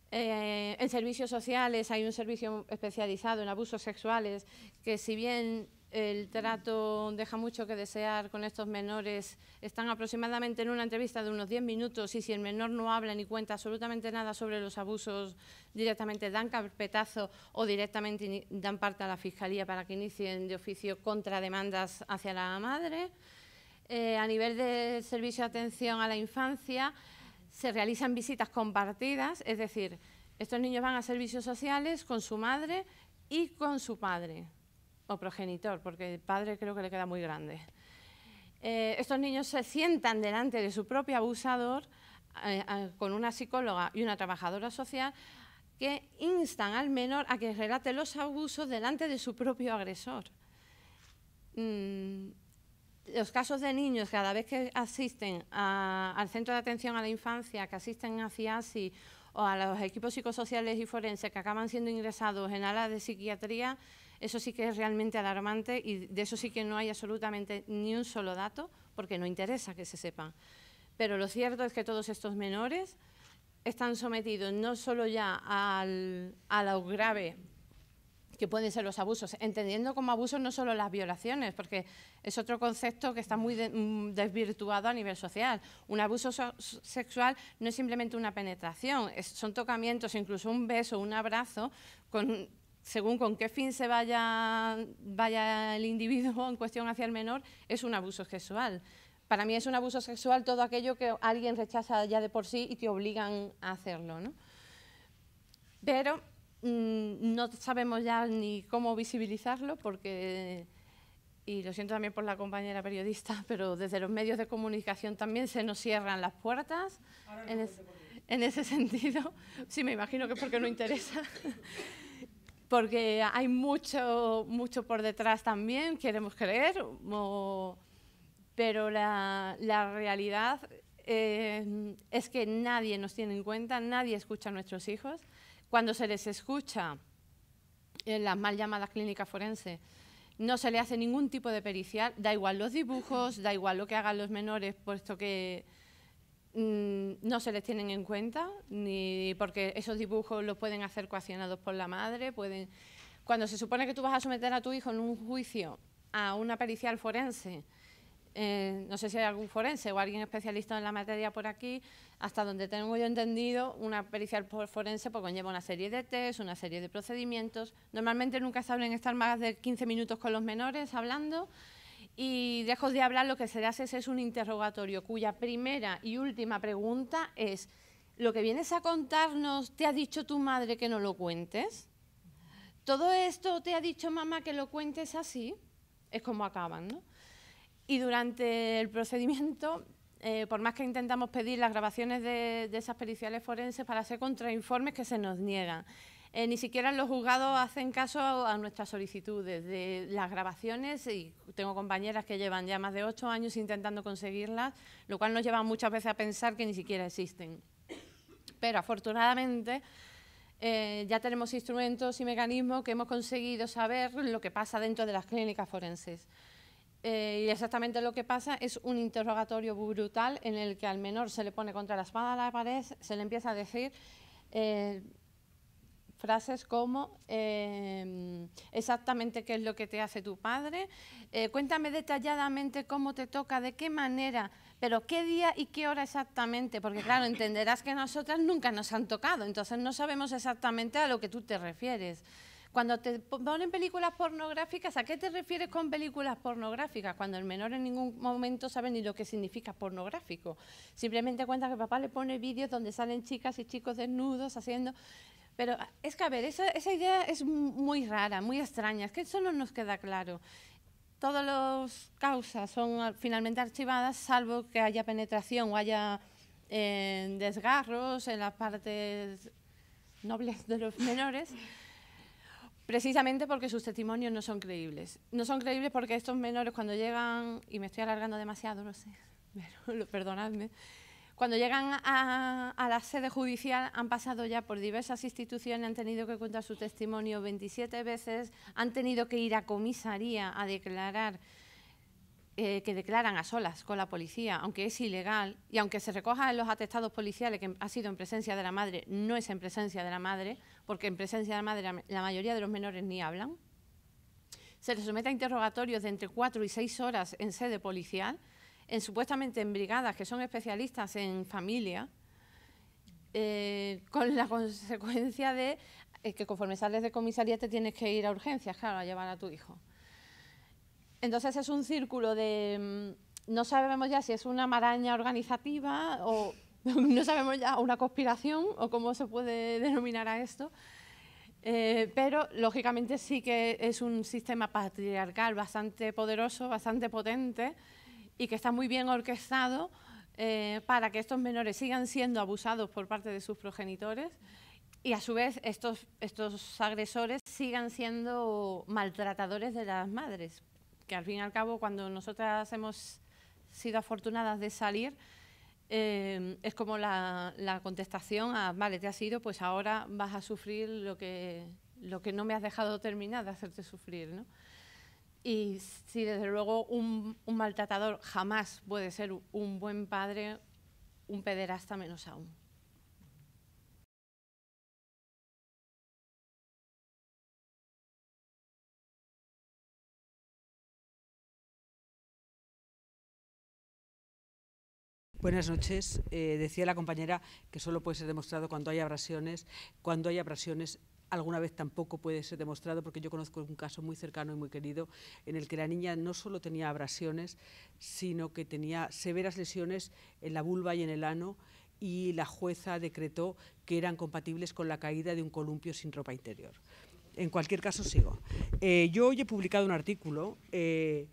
En servicios sociales hay un servicio especializado en abusos sexuales que, si bien el trato deja mucho que desear con estos menores, están aproximadamente en una entrevista de unos 10 minutos y si el menor no habla ni cuenta absolutamente nada sobre los abusos, directamente dan carpetazo o directamente dan parte a la Fiscalía para que inicien de oficio contrademandas hacia la madre. A nivel de servicio de atención a la infancia, se realizan visitas compartidas, es decir, estos niños van a servicios sociales con su madre y con su padre o progenitor, porque el padre creo que le queda muy grande. Estos niños se sientan delante de su propio abusador con una psicóloga y una trabajadora social que instan al menor a que relate los abusos delante de su propio agresor. Los casos de niños, cada vez que asisten al Centro de Atención a la Infancia, que asisten a CIASI o a los equipos psicosociales y forenses que acaban siendo ingresados en alas de psiquiatría, eso sí que es realmente alarmante y de eso sí que no hay absolutamente ni un solo dato, porque no interesa que se sepan. Pero lo cierto es que todos estos menores están sometidos no solo ya a lo grave que pueden ser los abusos, entendiendo como abusos no solo las violaciones, porque es otro concepto que está muy desvirtuado a nivel social. Un abuso sexual no es simplemente una penetración, son tocamientos, incluso un beso, un abrazo, según con qué fin se vaya el individuo en cuestión hacia el menor, es un abuso sexual. Para mí es un abuso sexual todo aquello que alguien rechaza ya de por sí y te obligan a hacerlo, ¿no? Pero no sabemos ya ni cómo visibilizarlo porque, y lo siento también por la compañera periodista, pero desde los medios de comunicación también se nos cierran las puertas en ese sentido. Sí, me imagino que es porque no interesa. Porque hay mucho por detrás también, queremos creer, pero la realidad es que nadie nos tiene en cuenta, nadie escucha a nuestros hijos. Cuando se les escucha en las mal llamadas clínicas forenses, no se le hace ningún tipo de pericial, da igual los dibujos, da igual lo que hagan los menores, puesto que no se les tienen en cuenta, ni porque esos dibujos los pueden hacer coaccionados por la madre. Cuando se supone que tú vas a someter a tu hijo en un juicio a una pericial forense, no sé si hay algún forense o alguien especialista en la materia por aquí, hasta donde tengo yo entendido, una pericial forense pues conlleva una serie de test, una serie de procedimientos. Normalmente nunca suelen estar más de 15 minutos con los menores hablando y lejos de hablar lo que se hace es un interrogatorio cuya primera y última pregunta es: ¿lo que vienes a contarnos te ha dicho tu madre que no lo cuentes? ¿Todo esto te ha dicho mamá que lo cuentes así? Es como acaban, ¿no? Y durante el procedimiento, por más que intentamos pedir las grabaciones de esas periciales forenses para hacer contrainformes, que se nos niegan. Ni siquiera los juzgados hacen caso a nuestras solicitudes de las grabaciones y tengo compañeras que llevan ya más de 8 años intentando conseguirlas, lo cual nos lleva muchas veces a pensar que ni siquiera existen. Pero afortunadamente ya tenemos instrumentos y mecanismos que hemos conseguido saber lo que pasa dentro de las clínicas forenses. Y exactamente lo que pasa es un interrogatorio brutal en el que al menor se le pone contra la espada a la pared, se le empieza a decir frases como exactamente qué es lo que te hace tu padre, cuéntame detalladamente cómo te toca, de qué manera, pero qué día y qué hora exactamente, porque claro, entenderás que nosotras nunca nos han tocado, entonces no sabemos exactamente a lo que tú te refieres. Cuando te ponen películas pornográficas, ¿a qué te refieres con películas pornográficas? Cuando el menor en ningún momento sabe ni lo que significa pornográfico. Simplemente cuenta que papá le pone vídeos donde salen chicas y chicos desnudos haciendo... Pero es que, a ver, esa idea es muy rara, muy extraña, es que eso no nos queda claro. Todas las causas son finalmente archivadas, salvo que haya penetración o haya desgarros en las partes nobles de los menores, precisamente porque sus testimonios no son creíbles. No son creíbles porque estos menores cuando llegan, y me estoy alargando demasiado, lo sé, pero perdonadme, cuando llegan a la sede judicial han pasado ya por diversas instituciones, han tenido que contar su testimonio 27 veces, han tenido que ir a comisaría a declarar que declaran a solas con la policía, aunque es ilegal, y aunque se recoja en los atestados policiales que ha sido en presencia de la madre, no es en presencia de la madre, porque en presencia de la madre la mayoría de los menores ni hablan. Se les somete a interrogatorios de entre 4 y 6 horas en sede policial, supuestamente en brigadas que son especialistas en familia, con la consecuencia de que conforme sales de comisaría te tienes que ir a urgencias, claro, a llevar a tu hijo. Entonces es un círculo de, no sabemos ya si es una maraña organizativa o no sabemos ya una conspiración o cómo se puede denominar a esto, pero lógicamente sí que es un sistema patriarcal bastante poderoso, bastante potente y que está muy bien orquestado para que estos menores sigan siendo abusados por parte de sus progenitores y a su vez estos agresores sigan siendo maltratadores de las madres, que al fin y al cabo cuando nosotras hemos sido afortunadas de salir, es como la contestación a, vale, te has ido, pues ahora vas a sufrir lo que no me has dejado terminar de hacerte sufrir, ¿no? Y sí, desde luego, un maltratador jamás puede ser un buen padre, un pederasta menos aún. Buenas noches. Decía la compañera que solo puede ser demostrado cuando hay abrasiones. Cuando hay abrasiones, alguna vez tampoco puede ser demostrado, porque yo conozco un caso muy cercano y muy querido en el que la niña no solo tenía abrasiones, sino que tenía severas lesiones en la vulva y en el ano, y la jueza decretó que eran compatibles con la caída de un columpio sin ropa interior. En cualquier caso, sigo. Yo hoy he publicado un artículo en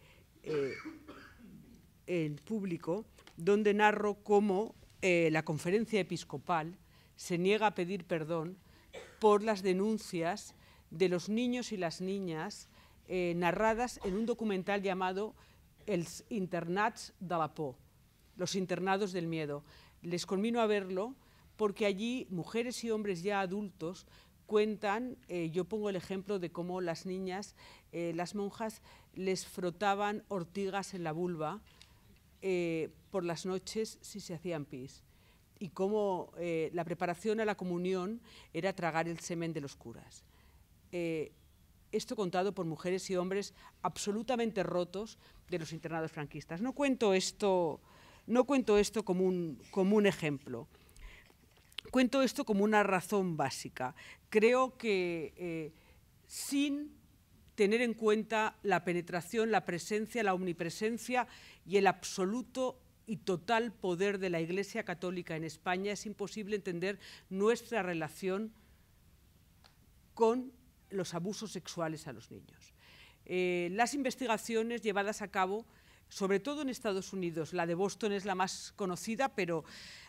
público donde narro cómo la Conferencia Episcopal se niega a pedir perdón por las denuncias de los niños y las niñas narradas en un documental llamado Els internats de la por, los internados del miedo. Les conmino a verlo porque allí mujeres y hombres ya adultos cuentan, yo pongo el ejemplo de cómo las niñas, las monjas, les frotaban ortigas en la vulva por las noches si se hacían pis, y cómo la preparación a la comunión era tragar el semen de los curas. Esto contado por mujeres y hombres absolutamente rotos de los internados franquistas. No cuento esto como un ejemplo, cuento esto como una razón básica. Creo que sin tener en cuenta la penetración, la presencia, la omnipresencia y el absoluto y total poder de la Iglesia Católica en España, es imposible entender nuestra relación con los abusos sexuales a los niños. Las investigaciones llevadas a cabo, sobre todo en Estados Unidos, la de Boston es la más conocida, pero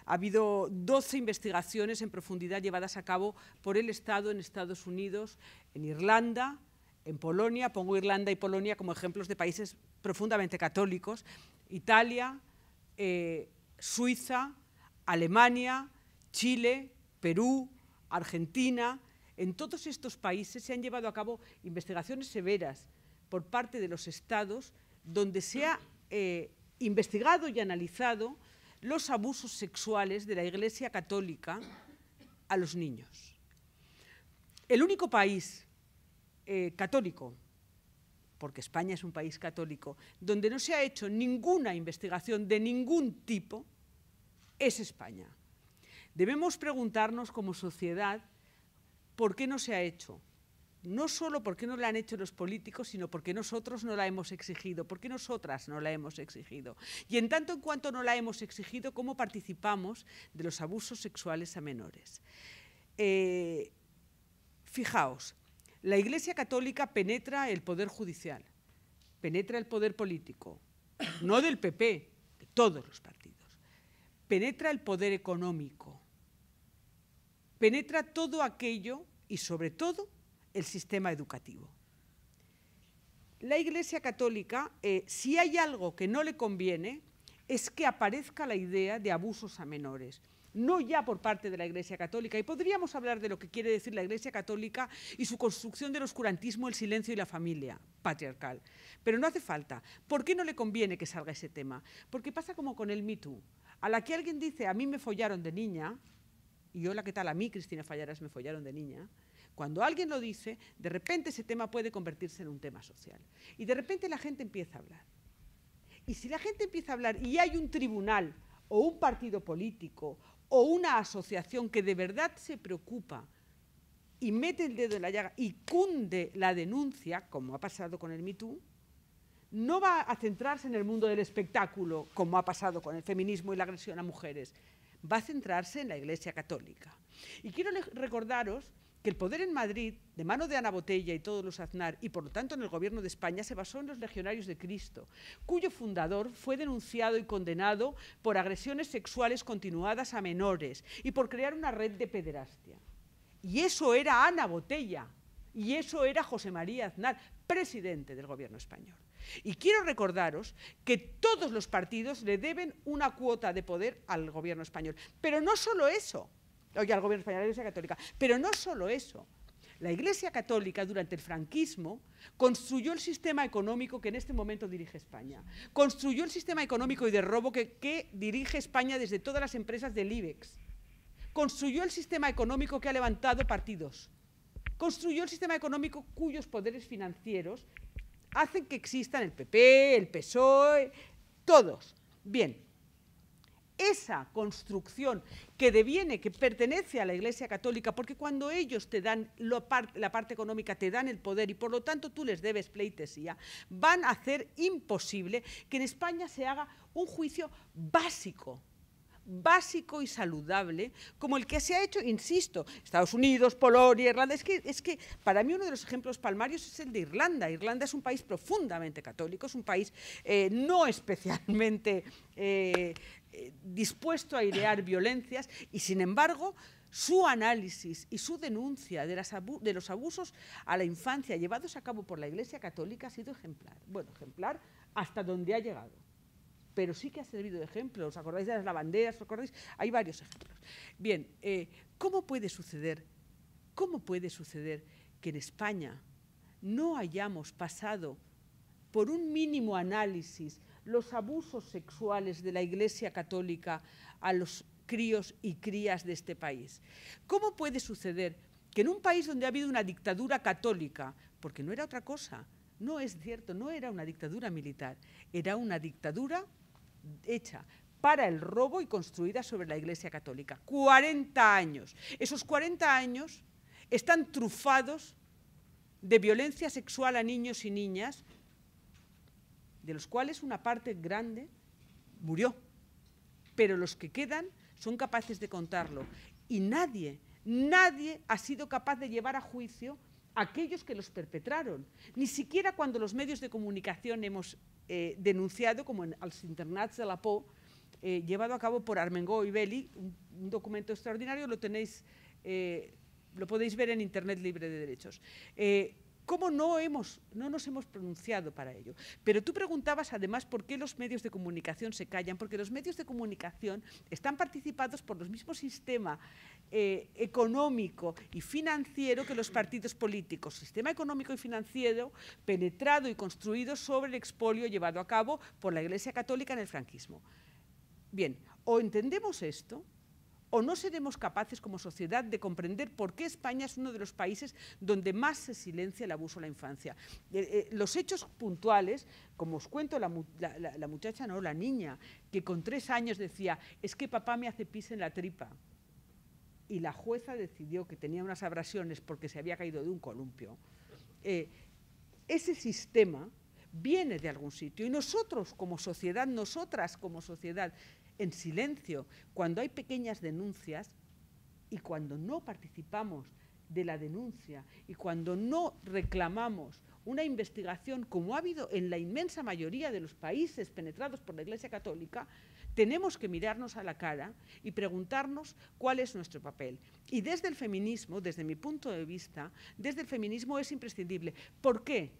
ha habido 12 investigaciones en profundidad llevadas a cabo por el Estado en Estados Unidos, en Irlanda, en Polonia. Pongo Irlanda y Polonia como ejemplos de países profundamente católicos, Italia, Suiza, Alemania, Chile, Perú, Argentina. En todos estos países se han llevado a cabo investigaciones severas por parte de los estados donde se ha investigado y analizado los abusos sexuales de la Iglesia Católica a los niños. El único país católico, porque España es un país católico, donde no se ha hecho ninguna investigación de ningún tipo, es España. Debemos preguntarnos como sociedad por qué no se ha hecho. No solo porque no la han hecho los políticos, sino porque nosotros no la hemos exigido, porque nosotras no la hemos exigido. Y en tanto en cuanto no la hemos exigido, ¿cómo participamos de los abusos sexuales a menores? Fijaos, la Iglesia Católica penetra el poder judicial, penetra el poder político, no del PP, de todos los partidos, penetra el poder económico, penetra todo aquello y sobre todo el sistema educativo. La Iglesia Católica, si hay algo que no le conviene, es que aparezca la idea de abusos a menores. no ya por parte de la Iglesia Católica. Y podríamos hablar de lo que quiere decir la Iglesia Católica y su construcción del oscurantismo, el silencio y la familia patriarcal. Pero no hace falta. ¿Por qué no le conviene que salga ese tema? Porque pasa como con el Me Too. A la que alguien dice, a mí me follaron de niña, y hola, ¿qué tal? A mí, Cristina Fallaras, me follaron de niña. Cuando alguien lo dice, de repente ese tema puede convertirse en un tema social. Y de repente la gente empieza a hablar. Y si la gente empieza a hablar y hay un tribunal o un partido político o una asociación que de verdad se preocupa y mete el dedo en la llaga y cunde la denuncia, como ha pasado con el Me Too, no va a centrarse en el mundo del espectáculo, como ha pasado con el feminismo y la agresión a mujeres, va a centrarse en la Iglesia Católica. Y quiero recordaros que el poder en Madrid, de mano de Ana Botella y todos los Aznar, y por lo tanto en el gobierno de España, se basó en los Legionarios de Cristo, cuyo fundador fue denunciado y condenado por agresiones sexuales continuadas a menores y por crear una red de pederastia. Y eso era Ana Botella, y eso era José María Aznar, presidente del gobierno español. Y quiero recordaros que todos los partidos le deben una cuota de poder al gobierno español. Pero no solo eso. Oye, al gobierno español, a la Iglesia Católica. Pero no solo eso. La Iglesia Católica, durante el franquismo, construyó el sistema económico que en este momento dirige España. Construyó el sistema económico y de robo que dirige España desde todas las empresas del IBEX. Construyó el sistema económico que ha levantado partidos. Construyó el sistema económico cuyos poderes financieros hacen que existan el PP, el PSOE, todos. Bien. Esa construcción que deviene, que pertenece a la Iglesia Católica, porque cuando ellos te dan la parte económica, te dan el poder y por lo tanto tú les debes pleitesía, van a hacer imposible que en España se haga un juicio básico y saludable, como el que se ha hecho, insisto, Estados Unidos, Polonia, Irlanda. Es que para mí uno de los ejemplos palmarios es el de Irlanda. Irlanda es un país profundamente católico, es un país no especialmente dispuesto a idear violencias y, sin embargo, su análisis y su denuncia de los abusos a la infancia llevados a cabo por la Iglesia Católica ha sido ejemplar. Bueno, ejemplar hasta donde ha llegado, pero sí que ha servido de ejemplo. ¿Os acordáis de las lavanderas? ¿Os acordáis? Hay varios ejemplos. Bien, ¿cómo puede suceder que en España no hayamos pasado por un mínimo análisis los abusos sexuales de la Iglesia Católica a los críos y crías de este país? ¿Cómo puede suceder que en un país donde ha habido una dictadura católica, porque no era otra cosa, no es cierto, no era una dictadura militar, era una dictadura hecha para el robo y construida sobre la Iglesia Católica? 40 años. Esos 40 años están trufados de violencia sexual a niños y niñas, de los cuales una parte grande murió, pero los que quedan son capaces de contarlo. Y nadie ha sido capaz de llevar a juicio a aquellos que los perpetraron. Ni siquiera cuando los medios de comunicación hemos denunciado, como en els internats de la por, llevado a cabo por Armengol y Belli, un documento extraordinario, lo podéis ver en Internet libre de derechos. ¿Cómo no nos hemos pronunciado para ello? Pero tú preguntabas además por qué los medios de comunicación se callan, porque los medios de comunicación están participados por el mismo sistema económico y financiero que los partidos políticos. Sistema económico y financiero penetrado y construido sobre el expolio llevado a cabo por la Iglesia Católica en el franquismo. Bien, o entendemos esto, o no seremos capaces como sociedad de comprender por qué España es uno de los países donde más se silencia el abuso a la infancia. Los hechos puntuales, como os cuento, la muchacha, no, la niña, que con 3 años decía, es que papá me hace pis en la tripa. Y la jueza decidió que tenía unas abrasiones porque se había caído de un columpio. Ese sistema viene de algún sitio y nosotros como sociedad, nosotras como sociedad, en silencio, cuando hay pequeñas denuncias y cuando no participamos de la denuncia y cuando no reclamamos una investigación como ha habido en la inmensa mayoría de los países penetrados por la Iglesia Católica, tenemos que mirarnos a la cara y preguntarnos cuál es nuestro papel. Y desde el feminismo, desde mi punto de vista, desde el feminismo es imprescindible. ¿Por qué?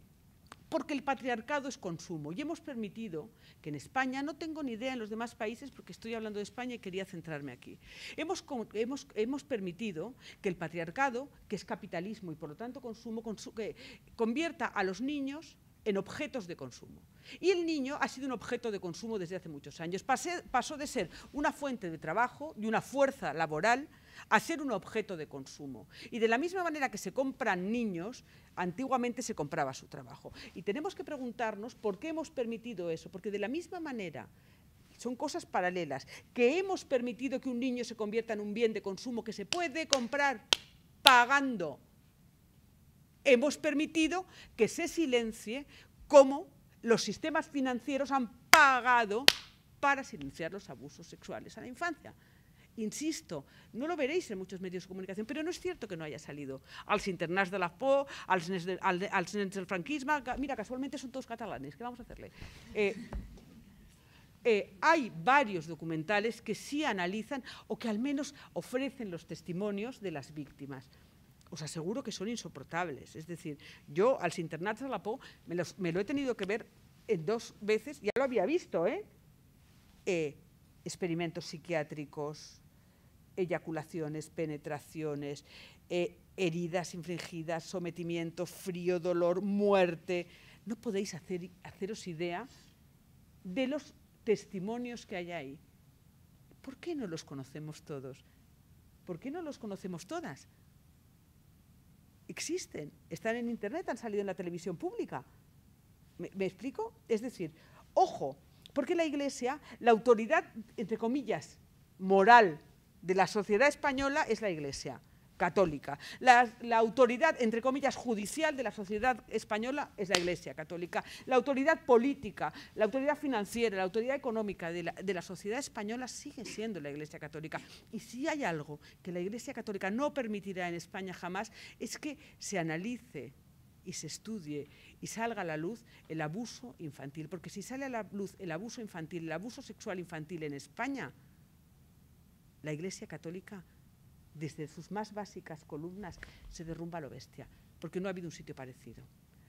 porque el patriarcado es consumo. Y hemos permitido que en España, no tengo ni idea en los demás países porque estoy hablando de España y quería centrarme aquí, hemos permitido que el patriarcado, que es capitalismo y por lo tanto consumo, que convierta a los niños en objetos de consumo. Y el niño ha sido un objeto de consumo desde hace muchos años. Pasó de ser una fuente de trabajo, de una fuerza laboral, a ser un objeto de consumo. Y de la misma manera que se compran niños, antiguamente se compraba su trabajo. Y tenemos que preguntarnos por qué hemos permitido eso, porque de la misma manera, son cosas paralelas, que hemos permitido que un niño se convierta en un bien de consumo que se puede comprar pagando, hemos permitido que se silencie cómo los sistemas financieros han pagado para silenciar los abusos sexuales a la infancia. Insisto, no lo veréis en muchos medios de comunicación, pero no es cierto que no haya salido. Als internats de la por, als nens del franquisme, mira, casualmente son todos catalanes, ¿qué vamos a hacerle? Hay varios documentales que sí analizan o que al menos ofrecen los testimonios de las víctimas. Os aseguro que son insoportables. Es decir, yo als internats de la por me lo he tenido que ver en 2 veces, ya lo había visto, experimentos psiquiátricos, eyaculaciones, penetraciones, heridas infligidas, sometimiento, frío, dolor, muerte. No podéis haceros idea de los testimonios que hay ahí. ¿Por qué no los conocemos todos? ¿Por qué no los conocemos todas? Existen, están en internet, han salido en la televisión pública. ¿Me explico? Es decir, ojo, porque la Iglesia, la autoridad, entre comillas, moral de la sociedad española es la Iglesia católica. La autoridad, entre comillas, judicial de la sociedad española es la Iglesia católica. La autoridad política, la autoridad financiera, la autoridad económica de la sociedad española sigue siendo la Iglesia católica. Y si hay algo que la Iglesia católica no permitirá en España jamás, es que se analice y se estudie y salga a la luz el abuso infantil. Porque si sale a la luz el abuso infantil, el abuso sexual infantil en España, la Iglesia católica, desde sus más básicas columnas, se derrumba a lo bestia, porque no ha habido un sitio parecido.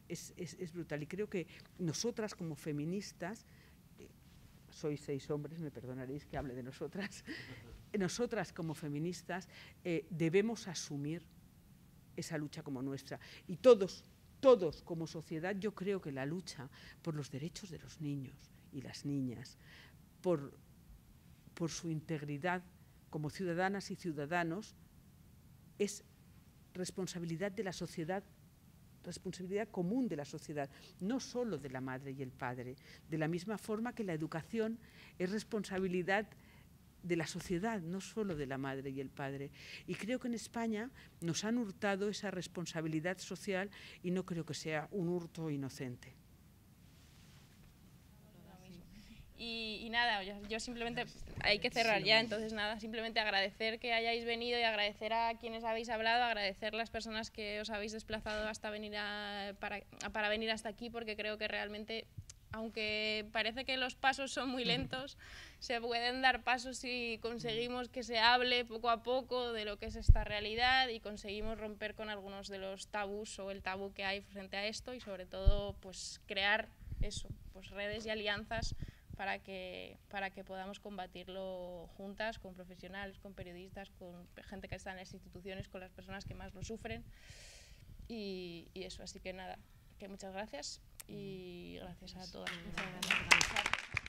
Es brutal. Y creo que nosotras como feministas, sois 6 hombres, me perdonaréis que hable de nosotras, nosotras como feministas debemos asumir esa lucha como nuestra. Y todos como sociedad, yo creo que la lucha por los derechos de los niños y las niñas, por su integridad como ciudadanas y ciudadanos, es responsabilidad de la sociedad, responsabilidad común de la sociedad, no solo de la madre y el padre. De la misma forma que la educación es responsabilidad de la sociedad, no solo de la madre y el padre. Y creo que en España nos han hurtado esa responsabilidad social y no creo que sea un hurto inocente. Y nada, yo simplemente, hay que cerrar ya, entonces nada, simplemente agradecer que hayáis venido y agradecer a quienes habéis hablado, agradecer a las personas que os habéis desplazado hasta venir para venir hasta aquí, porque creo que realmente, aunque parece que los pasos son muy lentos, se pueden dar pasos si conseguimos que se hable poco a poco de lo que es esta realidad y conseguimos romper con algunos de los tabús o el tabú que hay frente a esto y sobre todo pues crear eso, pues redes y alianzas para que podamos combatirlo juntas, con profesionales, con periodistas, con gente que está en las instituciones, con las personas que más lo sufren y eso, así que nada, que muchas gracias y gracias a todas. Muchas gracias.